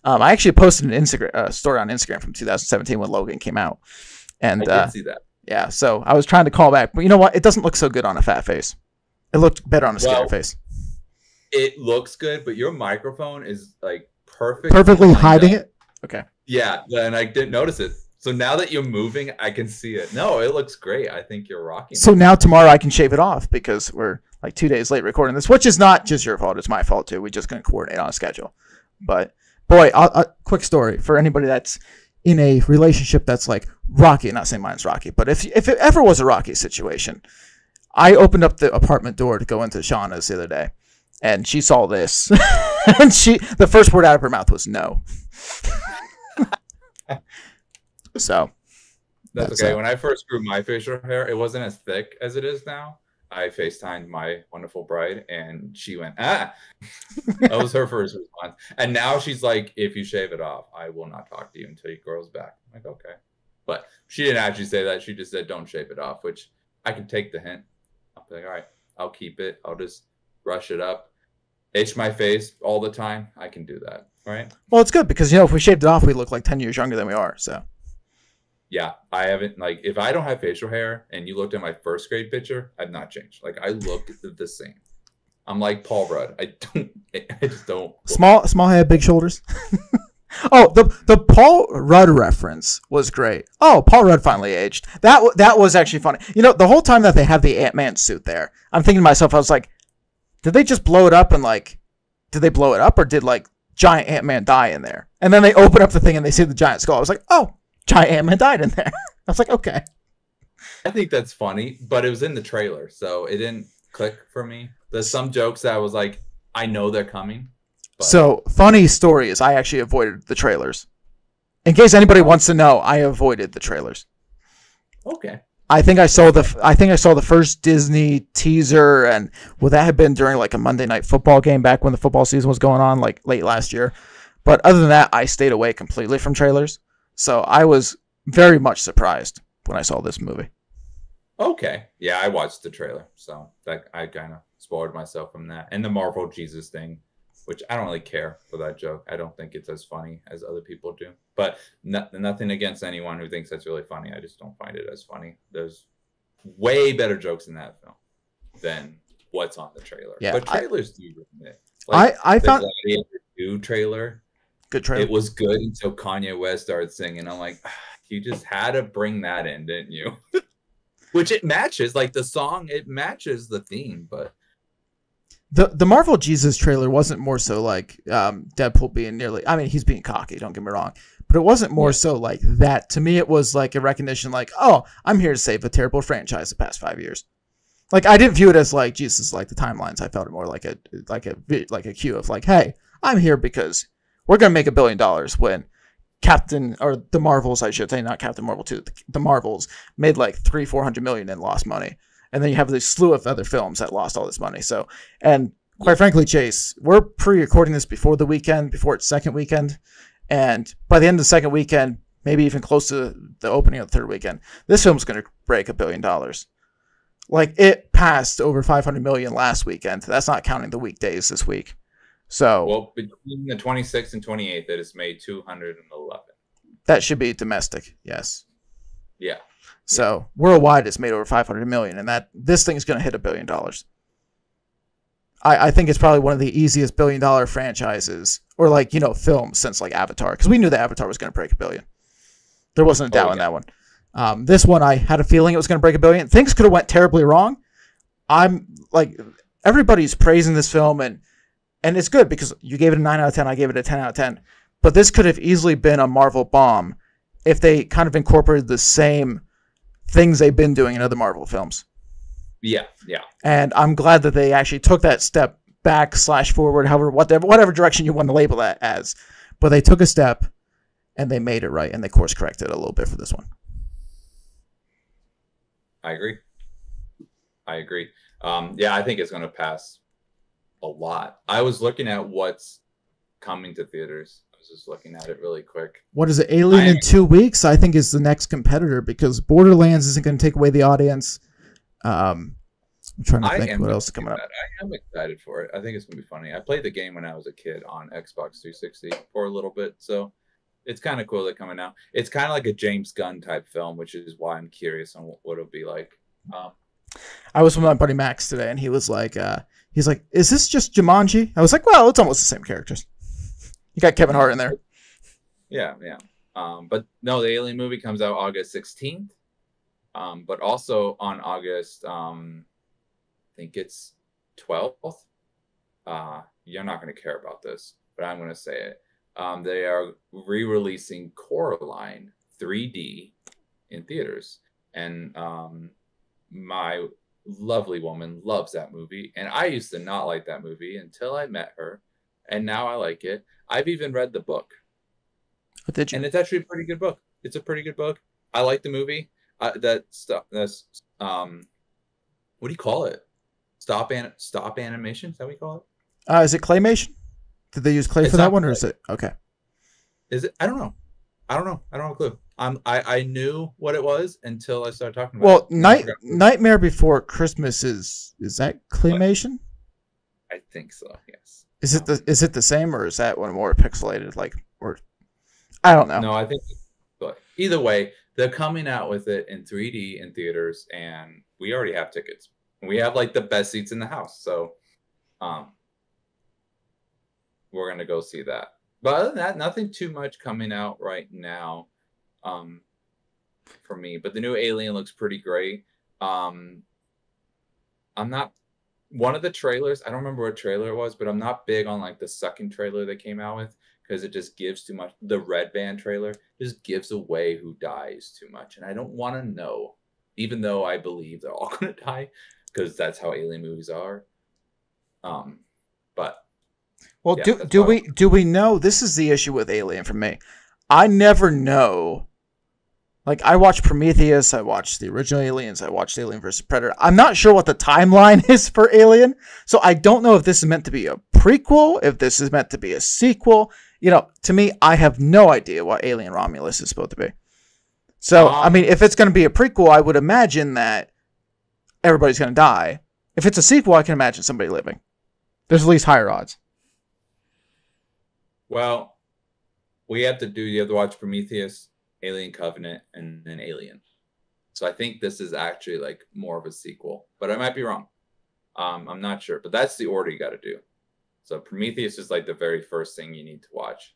I actually posted an Instagram story on Instagram from 2017 when Logan came out, and I did see that. Yeah, so I was trying to call back, but you know what? It doesn't look so good on a fat face. It looked better on a skinny face. It looks good, but your microphone is like perfectly hiding it. Okay. Yeah, and I didn't notice it. So now that you're moving, I can see it. No, it looks great. I think you're rocking. So now tomorrow I can shave it off because we're like 2 days late recording this, which is not just your fault. It's my fault too. We're just going to coordinate on a schedule. But boy, a quick story for anybody that's in a relationship that's like rocky. Not saying mine's rocky, but if it ever was a rocky situation, I opened up the apartment door to go into Shauna's the other day, and she saw this, and the first word out of her mouth was no. So that's okay. When I first grew my facial hair, it wasn't as thick as it is now. I FaceTimed my wonderful bride, and she went, ah. That was her first response. And now she's like, if you shave it off, I will not talk to you until it grows back. I'm like, okay. But she didn't actually say that. She just said, don't shave it off, which I can take the hint. I'll be like, all right, I'll keep it. I'll just brush it up. Itch my face all the time. I can do that, right? Well, it's good because, if we shaved it off, we look like 10 years younger than we are, so. Yeah, I haven't, like, if I don't have facial hair and you looked at my first grade picture, I've not changed. Like, I look the same. I'm like Paul Rudd. I just don't. Small head, big shoulders. Oh, the Paul Rudd reference was great. Oh, Paul Rudd finally aged. That was actually funny. The whole time that they have the Ant-Man suit there, I'm thinking to myself, I was like, did they just blow it up and like, did they blow it up or did like giant Ant-Man die in there? And then they open up the thing and they see the giant skull. I was like, oh, giant Ant-Man died in there. I was like, okay. I think that's funny, but it was in the trailer, so it didn't click for me. There's some jokes that I was like, I know they're coming. But... So, funny story is I actually avoided the trailers. In case anybody wants to know, I avoided the trailers. Okay. I think I saw the first Disney teaser, and that had been during like a Monday Night Football game back when the football season was going on, like late last year. But other than that, I stayed away completely from trailers. So I was very much surprised when I saw this movie. Okay. Yeah, I watched the trailer, so that I kind of spoiled myself from that. And the Marvel Jesus thing, which I don't really care for that joke. I don't think it's as funny as other people do. But nothing against anyone who thinks that's really funny. I just don't find it as funny. There's way better jokes in that film than what's on the trailer. Yeah, but trailers do ruin it. Like, I found the Gladiator 2 trailer. Good trailer. It was good until Kanye West started singing. I'm like, you just had to bring that in, didn't you? Which it matches, like the song, it matches the theme, but the Marvel Jesus trailer wasn't more so like Deadpool being nearly. I mean, he's being cocky. Don't get me wrong, but it wasn't more so like that. To me, it was like a recognition, like, oh, I'm here to save a terrible franchise the past 5 years. Like, I didn't view it as like Jesus, like the timelines. I felt it more like a cue of like, hey, I'm here because we're gonna make $1 billion when the Marvels, I should say, not Captain Marvel 2, the Marvels made like $300-400 million and lost money. And then you have this slew of other films that lost all this money. So, and quite frankly, Chase, we're pre-recording this before the weekend, before its second weekend. And by the end of the second weekend, maybe even close to the opening of the third weekend, this film's going to break $1 billion. Like, it passed over 500 million last weekend. That's not counting the weekdays this week. So, well, between the 26th and 28th, it has made 211. That should be domestic, yes. Yeah. So worldwide, it's made over 500 million, and this thing is going to hit $1 billion. I think it's probably one of the easiest $1 billion franchises, or like, you know, films since like Avatar, because we knew that Avatar was going to break $1 billion. There wasn't a doubt in that one. This one, I had a feeling it was going to break $1 billion. Things could have went terribly wrong. I'm like, everybody's praising this film, and it's good because you gave it a 9 out of 10. I gave it a 10 out of 10. But this could have easily been a Marvel bomb if they kind of incorporated the same things they've been doing in other Marvel films. Yeah, yeah. And I'm glad that they actually took that step back / forward, however, whatever direction you want to label that as. But they took a step and they made it right, and they course corrected a little bit for this one. I agree. Yeah, I think it's going to pass a lot. I was looking at what's coming to theaters. I was just looking at it really quick. What is it? Alien in 2 weeks, I think, is the next competitor, because Borderlands isn't going to take away the audience. I'm trying to think what else is coming up. I am excited for it. I think it's going to be funny. I played the game when I was a kid on Xbox 360 for a little bit, so it's kind of cool that coming out. It's kind of like a James Gunn type film, which is why I'm curious on what it'll be like. I was with my buddy Max today, and he was like, is this just Jumanji? I was like, well, it's almost the same characters. You got Kevin Hart in there. Yeah, yeah. But no, the Alien movie comes out August 16th. But also on August, I think it's 12th. You're not going to care about this, but I'm going to say it. They are re-releasing Coraline 3D in theaters. And my lovely woman loves that movie. And I used to not like that movie until I met her. And now I like it. I've even read the book. What did you? And it's actually a pretty good book. It's a pretty good book. I like the movie. That's what do you call it? Stop animation? Is that what you call it? Is it claymation? Did they use clay for that one, or is it okay? Is it? I don't know. I don't have a clue. I knew what it was until I started talking about it. Well, Nightmare Before Christmas is that claymation? I think so. Yes. Is it the same, or is that one more pixelated? Like, or I don't know. No, I think. But either way, they're coming out with it in 3D in theaters, and we already have tickets. We have like the best seats in the house, so we're gonna go see that. But other than that, nothing too much coming out right now for me. But the new Alien looks pretty great. I'm not one of the trailers. I don't remember what trailer it was, but I'm not big on like the second trailer they came out with, because it just gives too much. The Red Band trailer just gives away who dies too much, and I don't want to know, even though I believe they're all going to die, because that's how alien movies are. But well, yeah, do we know? This is the issue with Alien for me. I never know. Like, I watched Prometheus, I watched the original Aliens, I watched Alien vs. Predator. I'm not sure what the timeline is for Alien, so I don't know if this is meant to be a prequel, if this is meant to be a sequel, you know, to me, I have no idea what Alien Romulus is supposed to be. So, I mean, if it's going to be a prequel, I would imagine that everybody's going to die. If it's a sequel, I can imagine somebody living. There's at least higher odds. Well, you have to watch Prometheus, Alien Covenant, and then Alien. So I think this is actually like more of a sequel, but I might be wrong. I'm not sure, but that's the order you got to do. So Prometheus is like the very first thing you need to watch.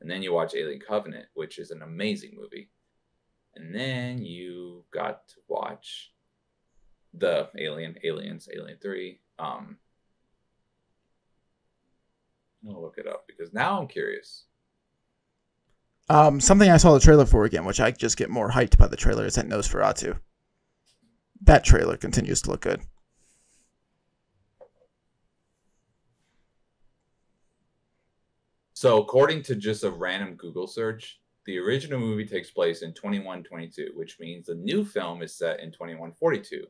And then you watch Alien Covenant, which is an amazing movie. And then you got to watch the Aliens, Alien 3. I'm going to look it up because now I'm curious. Something I saw the trailer for again, which I just get more hyped by the trailer, is that Nosferatu. That trailer continues to look good. So according to just a random Google search, the original movie takes place in 2122, which means the new film is set in 2142,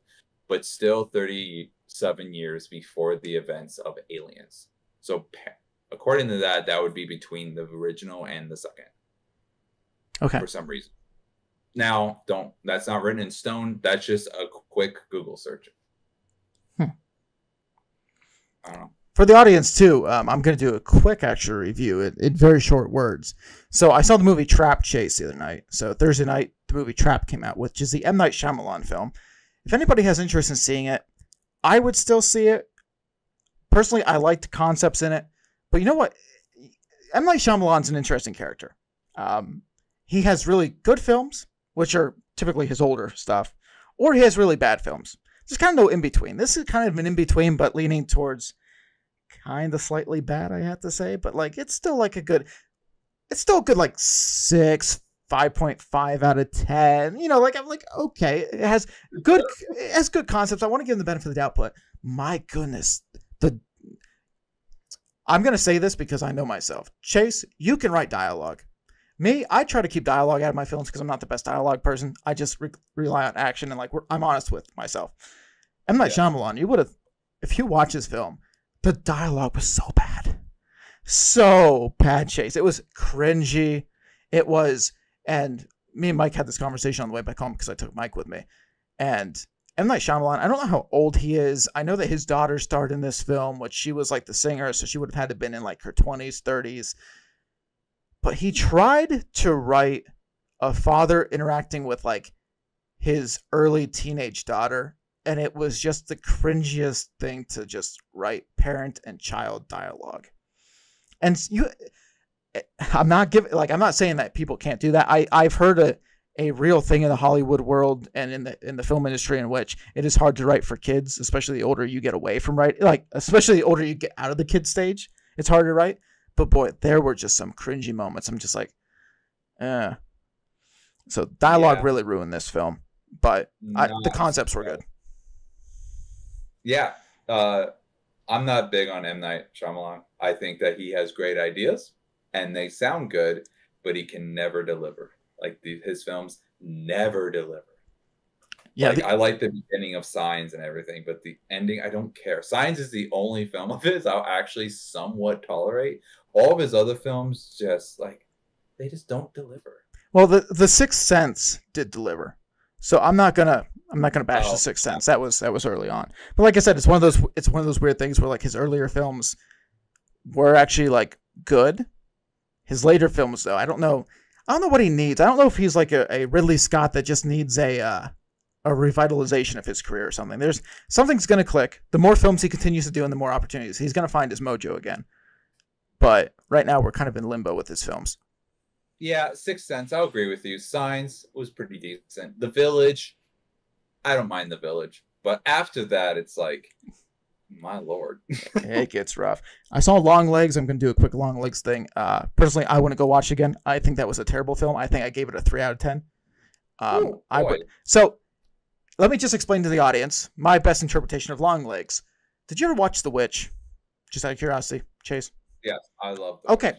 but still 37 years before the events of Aliens. So according to that, that would be between the original and the second. Okay. For some reason. Now, that's not written in stone. That's just a quick Google search. I don't know. For the audience, too, I'm going to do a quick actual review in very short words. So I saw the movie Trap Chase the other night. So Thursday night, the movie Trap came out, which is the M. Night Shyamalan film. If anybody has interest in seeing it, I would still see it. Personally, I liked the concepts in it. But you know what? M. Night Shyamalan's an interesting character. He has really good films, which are typically his older stuff, or he has really bad films. There's kind of no in-between. This is kind of an in-between, but leaning towards kind of slightly bad, I have to say. But like, it's still like it's still a good like 6, 5.5 out of 10. You know, like I'm like, okay, it has good concepts. I want to give him the benefit of the doubt, but my goodness, I'm going to say this because I know myself. Chase, you can write dialogue. Me, I try to keep dialogue out of my films because I'm not the best dialogue person. I just rely on action and like I'm honest with myself. M. Night Shyamalan, you would have, if you watch this film, the dialogue was so bad. So bad, Chase. It was cringy. It was, and me and Mike had this conversation on the way back home because I took Mike with me. And M. Night Shyamalan, I don't know how old he is. I know that his daughter starred in this film, which she was like the singer, so she would have had to have been in like her 20s, 30s. But he tried to write a father interacting with like his early teenage daughter, and it was just the cringiest thing to just write parent and child dialogue. And I'm not saying that people can't do that. I've heard a real thing in the Hollywood world and in the film industry in which it is hard to write for kids, especially the older you get away from writing, like especially the older you get out of the kid stage, it's hard to write. But boy, there were just some cringy moments. I'm just like, So dialogue really ruined this film, but the concepts were good. Yeah. I'm not big on M. Night Shyamalan. I think that he has great ideas and they sound good, but he can never deliver. Like his films never deliver. Yeah, like, I like the beginning of Signs and everything, but the ending, I don't care. Signs is the only film of his I'll actually somewhat tolerate. All of his other films, just like, they just don't deliver. Well, the Sixth Sense did deliver, so I'm not gonna bash the Sixth Sense. That was early on, but like I said, it's one of those weird things where like his earlier films were actually like good. His later films, though, I don't know what he needs. I don't know if he's like a Ridley Scott that just needs a revitalization of his career or something. Something's going to click. The more films he continues to do and the more opportunities, he's going to find his mojo again. But right now we're kind of in limbo with his films. Yeah, Sixth Sense, I'll agree with you. Signs was pretty decent. The Village, I don't mind The Village. But after that, it's like, my lord. It gets rough. I saw Long Legs. I'm going to do a quick Long Legs thing. Personally, I wouldn't go watch it again. I think that was a terrible film. I think I gave it a 3 out of 10. I would. So let me just explain to the audience my best interpretation of Long Legs. Did you ever watch The Witch? Just out of curiosity, Chase. Yes, I love The Witch.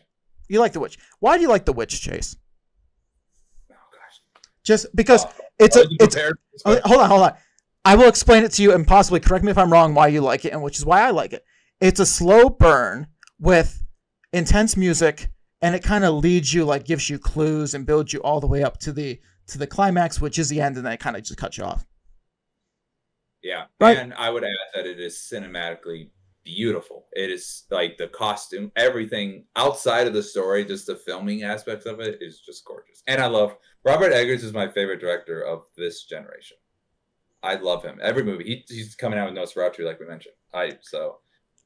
You like The Witch. Why do you like The Witch, Chase? Oh gosh. Just because hold on. I will explain it to you and possibly correct me if I'm wrong why you like it and which is why I like it. It's a slow burn with intense music and it kind of leads you, like gives you clues and builds you all the way up to the climax, which is the end, and then it kind of just cuts you off. Yeah, right. And I would add that it is cinematically beautiful. It is like the costume, everything outside of the story, just the filming aspects of it is just gorgeous. And I love Robert Eggers is my favorite director of this generation. I love him. Every movie he's coming out with Nosferatu, like we mentioned.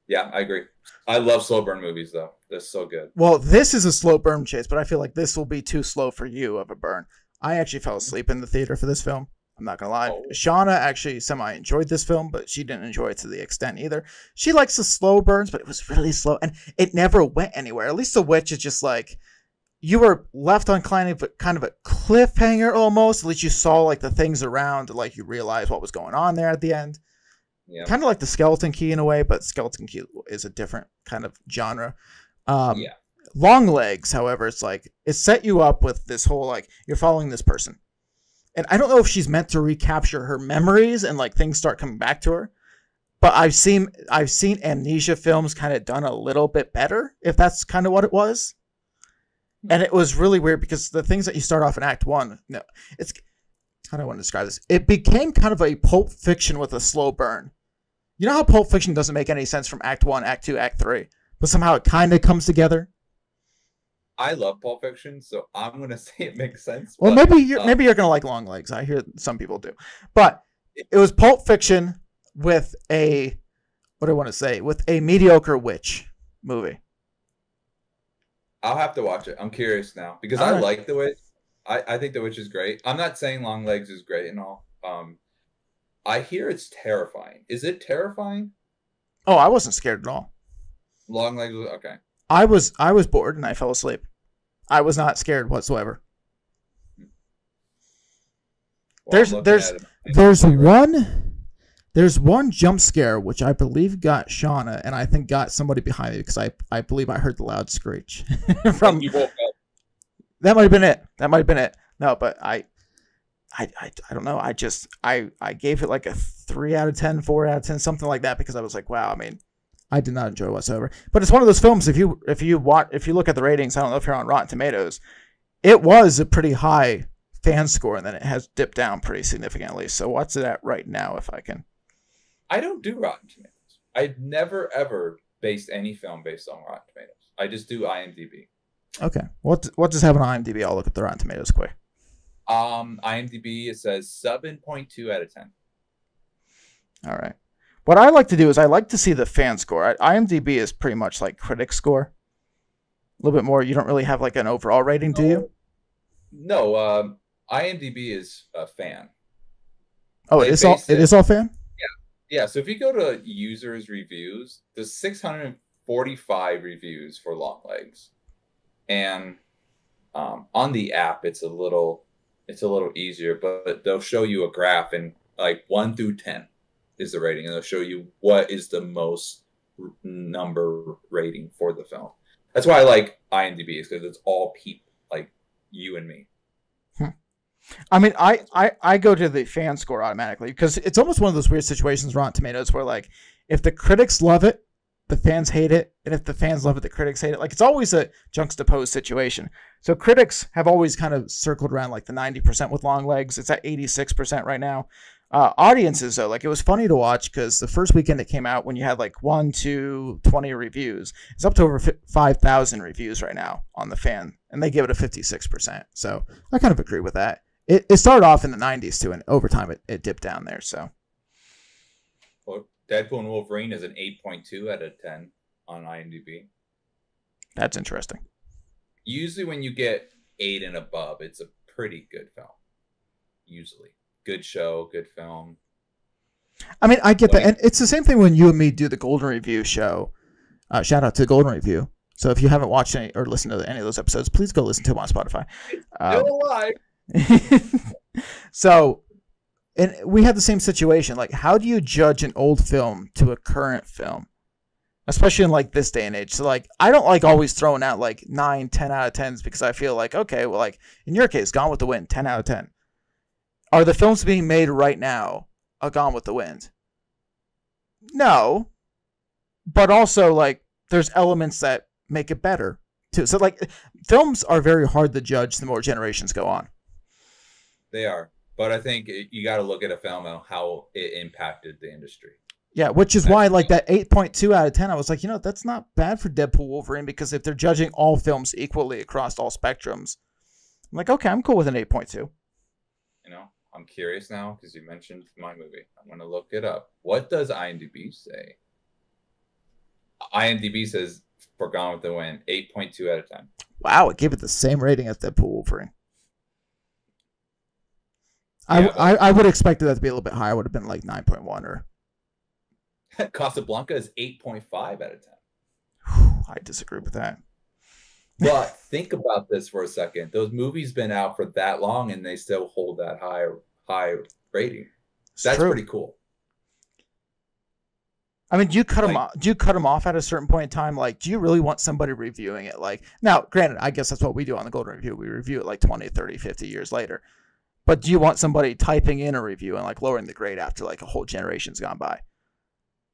Yeah, I agree. I love slow burn movies, though. They're so good. Well, this is a slow burn, Chase, but I feel like this will be too slow for you of a burn. I actually fell asleep in the theater for this film. I'm not going to lie. Shauna actually semi-enjoyed this film, but she didn't enjoy it to the extent either. She likes the slow burns, but it was really slow, and it never went anywhere. At least The Witch is just like, you were left on kind of a cliffhanger almost. At least you saw like the things around, like you realized what was going on there at the end. Yeah. Kind of like the Skeleton Key in a way, but Skeleton Key is a different kind of genre. Long Legs, however, it's like it set you up with this whole like you're following this person, and I don't know if she's meant to recapture her memories and like things start coming back to her. But I've seen amnesia films kind of done a little bit better, if that's kind of what it was. And it was really weird because the things that you start off in Act 1, no, it's how do I want to describe this? It became kind of a Pulp Fiction with a slow burn. You know how Pulp Fiction doesn't make any sense from Act 1, Act 2, Act 3, but somehow it kind of comes together? I love Pulp Fiction, so I'm going to say it makes sense. Well, maybe you're going to like Long Legs. I hear some people do. But it was Pulp Fiction with a, what do I want to say, with a mediocre witch movie. I'll have to watch it. I'm curious now because I like The Witch. I think The Witch is great. I'm not saying Long Legs is great and all. I hear it's terrifying. Is it terrifying? Oh, I wasn't scared at all. Long Legs was okay. I was bored and I fell asleep. I was not scared whatsoever. Well, there's one jump scare which I believe got Shauna and I think got somebody behind me because I believe I heard the loud screech from. You woke up. That might have been it. No, but I don't know. I gave it like a 3 out of 10, 4 out of 10, something like that because I was like, wow. I mean, I did not enjoy it whatsoever. But it's one of those films. If you look at the ratings, I don't know if you're on Rotten Tomatoes, it was a pretty high fan score, and then it has dipped down pretty significantly. So what's it at right now? If I can, I don't do Rotten Tomatoes. I've never ever based any film based on Rotten Tomatoes. I just do IMDb. Okay, what does have on IMDb? I'll look at the Rotten Tomatoes quick. IMDb, it says 7.2 out of 10. All right. What I like to do is I like to see the fan score. IMDb is pretty much like critic score. A little bit more. You don't really have like an overall rating, do you? No. IMDb is a fan. Oh, it is all fan? Yeah. So if you go to users reviews, there's 645 reviews for Long Legs, and on the app it's a little easier, but they'll show you a graph and like 1 through 10 is the rating, and they'll show you what is the most number rating for the film. That's why I like IMDb, is because it's all people like you and me. I mean, I go to the fan score automatically because it's almost one of those weird situations, Rotten Tomatoes, where like if the critics love it, the fans hate it, and if the fans love it, the critics hate it. Like it's always a juxtaposed situation. So critics have always kind of circled around like the 90% with Long Legs. It's at 86% right now. Audiences though, like it was funny to watch because the first weekend it came out, when you had like 1, 2, 20 reviews, it's up to over 5,000 reviews right now on the fan, and they give it a 56%. So I kind of agree with that. It started off in the 90s too, and over time it dipped down there. So, well, Deadpool and Wolverine is an 8.2 out of 10 on IMDb. That's interesting. Usually when you get 8 and above, it's a pretty good film. Usually. Good show, good film. I mean, I get that. And it's the same thing when you and me do the Golden Review show. Shout out to the Golden Review. So if you haven't watched any or listened to any of those episodes, please go listen to them on Spotify. Still alive. So, and we had the same situation. Like, how do you judge an old film to a current film? Especially in like this day and age. So like, I don't like always throwing out like 9, 10 out of 10s because I feel like, okay, well, like in your case, Gone with the Wind, 10 out of 10. Are the films being made right now a Gone with the Wind? No. But also like there's elements that make it better. too. So like, films are very hard to judge the more generations go on. They are, but I think you got to look at a film and how it impacted the industry. Yeah, which is why like that 8.2 out of 10, I was like, that's not bad for Deadpool Wolverine, because if they're judging all films equally across all spectrums, I'm like, okay, I'm cool with an 8.2. I'm curious now because you mentioned my movie. I'm going to look it up. What does IMDb say? IMDb says for Gone with the Wind, 8.2 out of 10. Wow, it gave it the same rating as Deadpool Wolverine. Yeah, I would have expected that to be a little bit higher. I would have been like 9.1 or... Casablanca is 8.5 out of 10. I disagree with that. But think about this for a second. Those movies been out for that long and they still hold that high rating. That's pretty cool. I mean, do you cut them off? Do you cut them off at a certain point in time? Like, do you really want somebody reviewing it? Like, now, granted, I guess that's what we do on the Golden Review. We review it like 20, 30, 50 years later. But do you want somebody typing in a review and like lowering the grade after like a whole generation's gone by?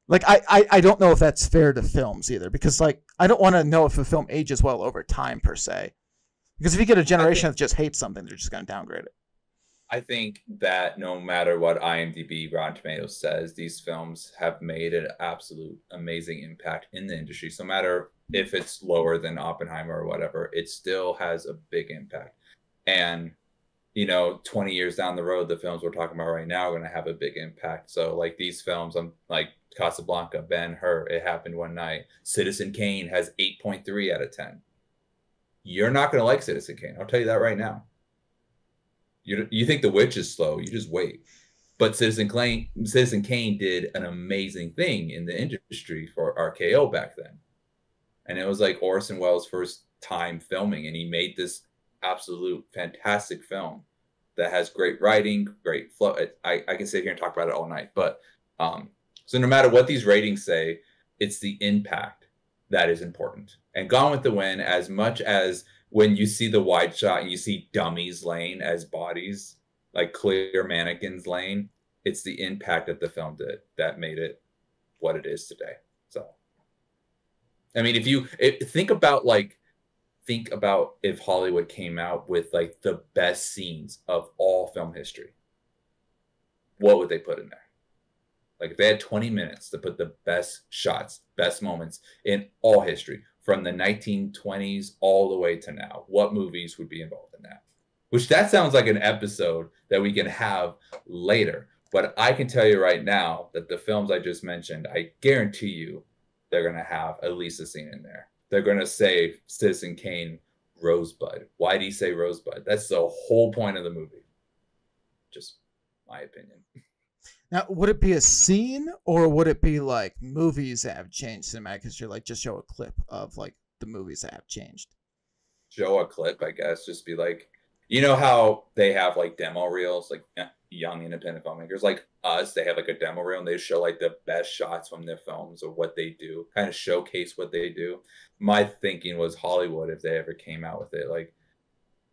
Like, I don't know if that's fair to films either, because like, I don't want to know if a film ages well over time per se. Because if you get a generation that just hates something, they're just going to downgrade it. I think that no matter what IMDb, Rotten Tomatoes says, these films have made an absolute amazing impact in the industry. So no matter if it's lower than Oppenheimer or whatever, it still has a big impact. And 20 years down the road, the films we're talking about right now are going to have a big impact. So like these films, I'm like Casablanca, Ben-Hur, It Happened One Night. Citizen Kane has 8.3 out of 10. You're not going to like Citizen Kane. I'll tell you that right now. You think The Witch is slow. You just wait. But Citizen Kane did an amazing thing in the industry for RKO back then. And it was like Orson Welles' first time filming, and he made this absolute fantastic film that has great writing, great flow. I can sit here and talk about it all night, but so no matter what these ratings say, it's the impact that is important. And Gone with the Wind, as much as when you see the wide shot and you see dummies laying as bodies, like clear mannequins laying, it's the impact that the film did that made it what it is today. So, I mean, think about if Hollywood came out with like the best scenes of all film history, what would they put in there? Like if they had 20 minutes to put the best shots, best moments in all history from the 1920s all the way to now, what movies would be involved in that? Which that sounds like an episode that we can have later. But I can tell you right now that the films I just mentioned, I guarantee you they're going to have at least a scene in there. They're going to say Citizen Kane, Rosebud. Why do you say Rosebud? That's the whole point of the movie. Just my opinion. Now, would it be a scene, or would it be like movies that have changed cinematic history? Like just show a clip of like the movies that have changed. Show a clip, I guess. Just be like, you know how they have like demo reels, like young independent filmmakers like us, they have like a demo reel and they show like the best shots from their films or what they do, kind of showcase what they do. My thinking was Hollywood, if they ever came out with it, like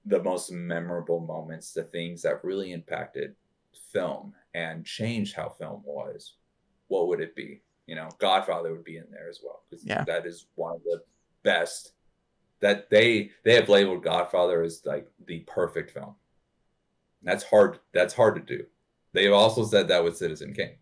the most memorable moments, the things that really impacted film and changed how film was, what would it be? Godfather would be in there as well, because that is one of the best. That they have labeled Godfather as like the perfect film. That's hard to do. They've also said that with Citizen Kane.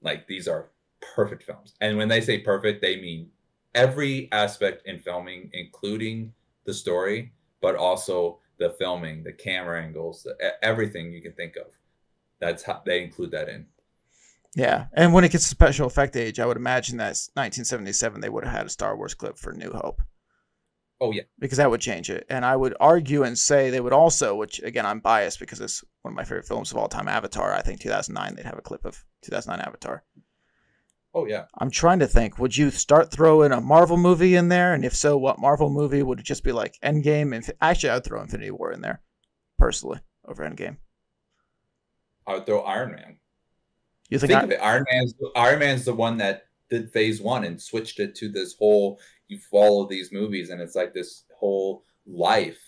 Like these are perfect films. And when they say perfect, they mean every aspect in filming, including the story, but also the filming, the camera angles, everything you can think of. That's how they include that in. Yeah. And when it gets to special effect age, I would imagine that 1977 they would have had a Star Wars clip for New Hope. Oh, yeah. Because that would change it. And I would argue and say they would also, which, again, I'm biased because it's one of my favorite films of all time, Avatar. I think 2009, they'd have a clip of 2009 Avatar. Oh, yeah. I'm trying to think, would you start throwing a Marvel movie in there? And if so, what Marvel movie? Would it just be like Endgame? Actually, I would throw Infinity War in there, personally, over Endgame. I would throw Iron Man. You think of it, Iron Man's the one that did phase 1 and switched it to this whole, you follow these movies and it's like this whole life,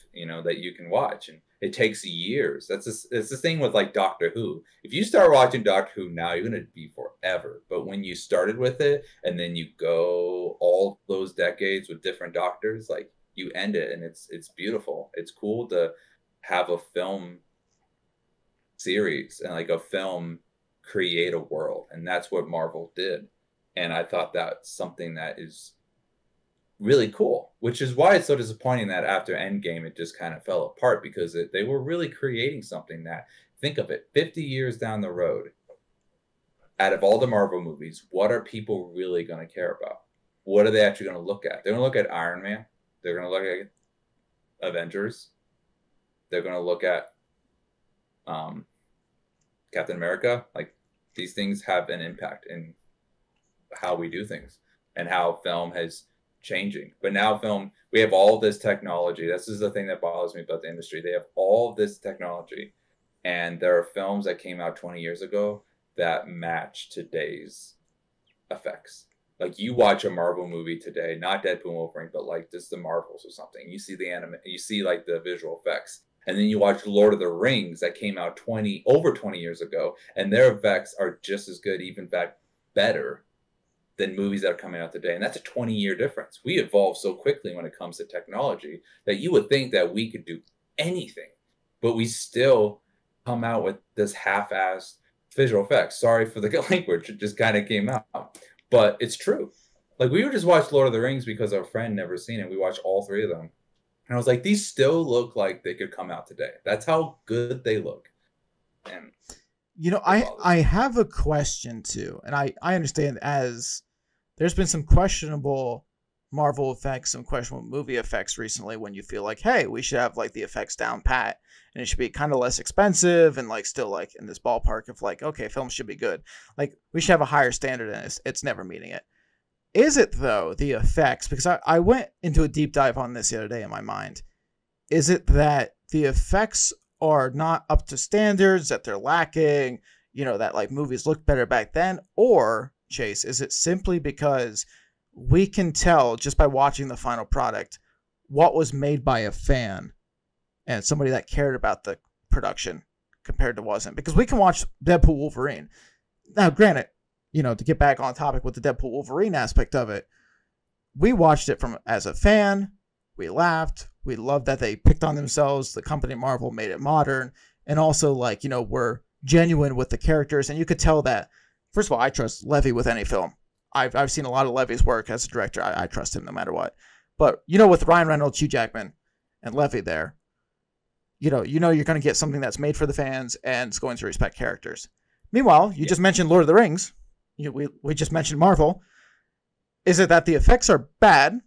that you can watch, and it takes years. It's the thing with like Doctor Who. If you start watching Doctor Who now, you're going to be forever. But when you started with it and then you go all those decades with different doctors, like you end it, and it's beautiful. It's cool to have a film series and like a film create a world, and that's what Marvel did. And I thought that's something that is really cool, which is why it's so disappointing that after Endgame it just kind of fell apart, because they were really creating something that, think of it, 50 years down the road, out of all the Marvel movies, what are people really going to care about? What are they actually going to look at? They're going to look at Iron Man. They're going to look at Avengers. They're going to look at Captain America. Like, these things have an impact in how we do things and how film has changing. But now film, we have all this technology. This is the thing that bothers me about the industry. They have all this technology, and there are films that came out 20 years ago that match today's effects. Like, you watch a Marvel movie today, not Deadpool Wolverine, but like just the Marvels or something. You see the anime, you see like the visual effects. And then you watch Lord of the Rings that came out over 20 years ago, and their effects are just as good, even in fact better than movies that are coming out today. And that's a 20-year difference. We evolve so quickly when it comes to technology that you would think that we could do anything, but we still come out with this half-assed visual effects. Sorry for the language, it just kind of came out, but it's true. Like, we would just watch Lord of the Rings because our friend never seen it. We watched all 3 of them, and I was like, these still look like they could come out today. That's how good they look. And you know, I have a question too, and I understand, as there's been some questionable Marvel effects, some questionable movie effects recently, when you feel like, hey, we should have like the effects down pat, and it should be kind of less expensive and like still like in this ballpark of like, okay, films should be good. Like, we should have a higher standard, and it's never meeting it. Is it though the effects? Because I went into a deep dive on this the other day in my mind. Is it that the effects are not up to standards, that they're lacking, you know, that like movies looked better back then? Or, Chase, is it simply because we can tell just by watching the final product what was made by a fan and somebody that cared about the production compared to wasn't? Because we can watch Deadpool Wolverine. Now, granted, you know, to get back on topic with the Deadpool Wolverine aspect of it, we watched it as a fan. We laughed. We loved that they picked on themselves. The company Marvel made it modern, and also, like, you know, we're genuine with the characters. And you could tell that, first of all, I trust Levy with any film. I've seen a lot of Levy's work as a director. I trust him no matter what. But, you know, with Ryan Reynolds, Hugh Jackman, and Levy there, you know you're going to get something that's made for the fans and it's going to respect characters. Meanwhile, you just mentioned Lord of the Rings. We just mentioned Marvel. Is it that the effects are bad,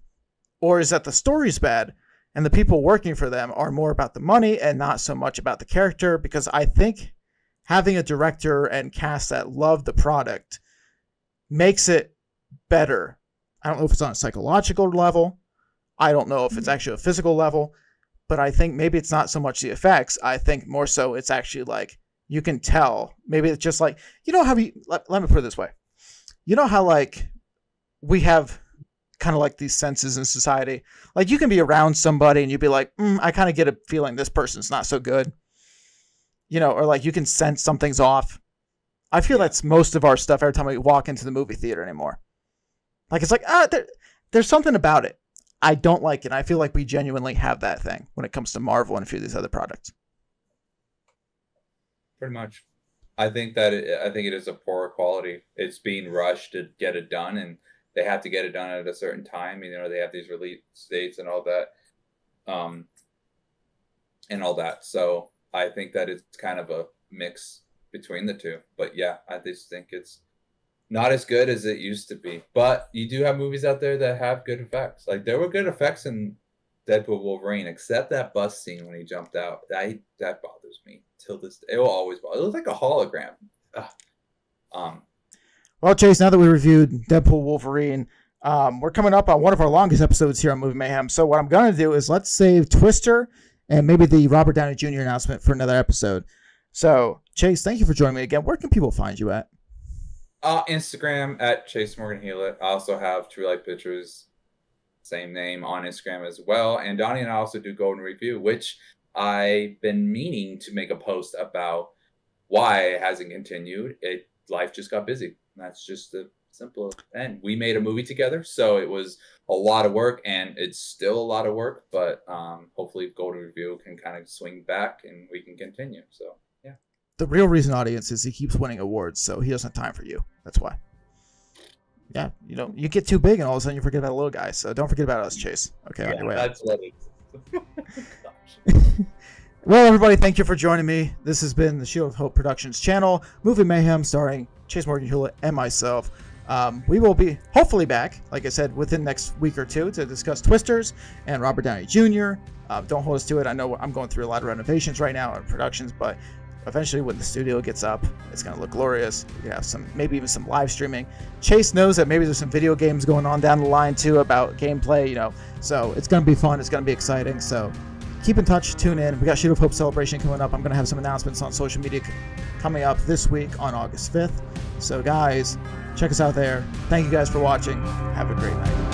or is that the story's bad and the people working for them are more about the money and not so much about the character? Because I think having a director and cast that love the product makes it better. I don't know if it's on a psychological level. I don't know if it's actually a physical level, but I think maybe it's not so much the effects. I think more so it's actually like, you can tell. Maybe it's just like, you know how let me put it this way. You know how like we have kind of like these senses in society. Like, you can be around somebody and you'd be like, I kind of get a feeling this person's not so good. You know, or like you can sense something's off. I feel that's most of our stuff every time we walk into the movie theater anymore. Like, it's like, there's something about it I don't like it. I feel like we genuinely have that thing when it comes to Marvel and a few of these other products. Pretty much. I think it is a poor quality. It's being rushed to get it done, and they have to get it done at a certain time. You know, they have these release dates and all that. So I think that it's kind of a mix between the two. But yeah, I just think it's not as good as it used to be. But you do have movies out there that have good effects. Like, there were good effects in Deadpool Wolverine, except that bus scene when he jumped out. That bothers me till this day. It will always bother. It looks like a hologram. Well, Chase, now that we reviewed Deadpool Wolverine, we're coming up on one of our longest episodes here on Movie Mayhem. So what I'm going to do is let's save Twister and maybe the Robert Downey Jr. announcement for another episode. So, Chase, thank you for joining me again. Where can people find you at? Instagram at Chase Morgan Hulett. I also have True Light Pictures, same name, on Instagram as well. And Donnie and I also do Golden Review, which I've been meaning to make a post about why it hasn't continued. Life just got busy. That's just the Simple. And we made a movie together, so it was a lot of work, and it's still a lot of work, but hopefully Golden Review can kind of swing back and we can continue. So yeah. The real reason, audience, is he keeps winning awards, so he doesn't have time for you. That's why. Yeah, you get too big and all of a sudden you forget about the little guy, so don't forget about us, Chase. Okay, on your way that's what it is. Well, everybody, thank you for joining me. This has been the Shield of Hope Productions channel, Movie Mayhem, starring Chase Morgan Hulett and myself. We will be hopefully back, like I said, within next week or two to discuss Twisters and Robert Downey Jr. Don't hold us to it. I know I'm going through a lot of renovations right now and productions, but eventually when the studio gets up, it's going to look glorious. We can have maybe even some live streaming. Chase knows that maybe there's some video games going on down the line too about gameplay, so it's going to be fun. It's going to be exciting. So keep in touch, tune in. We got Shield of Hope Celebration coming up. I'm going to have some announcements on social media coming up this week on August 5th. So guys, check us out there. Thank you guys for watching. Have a great night.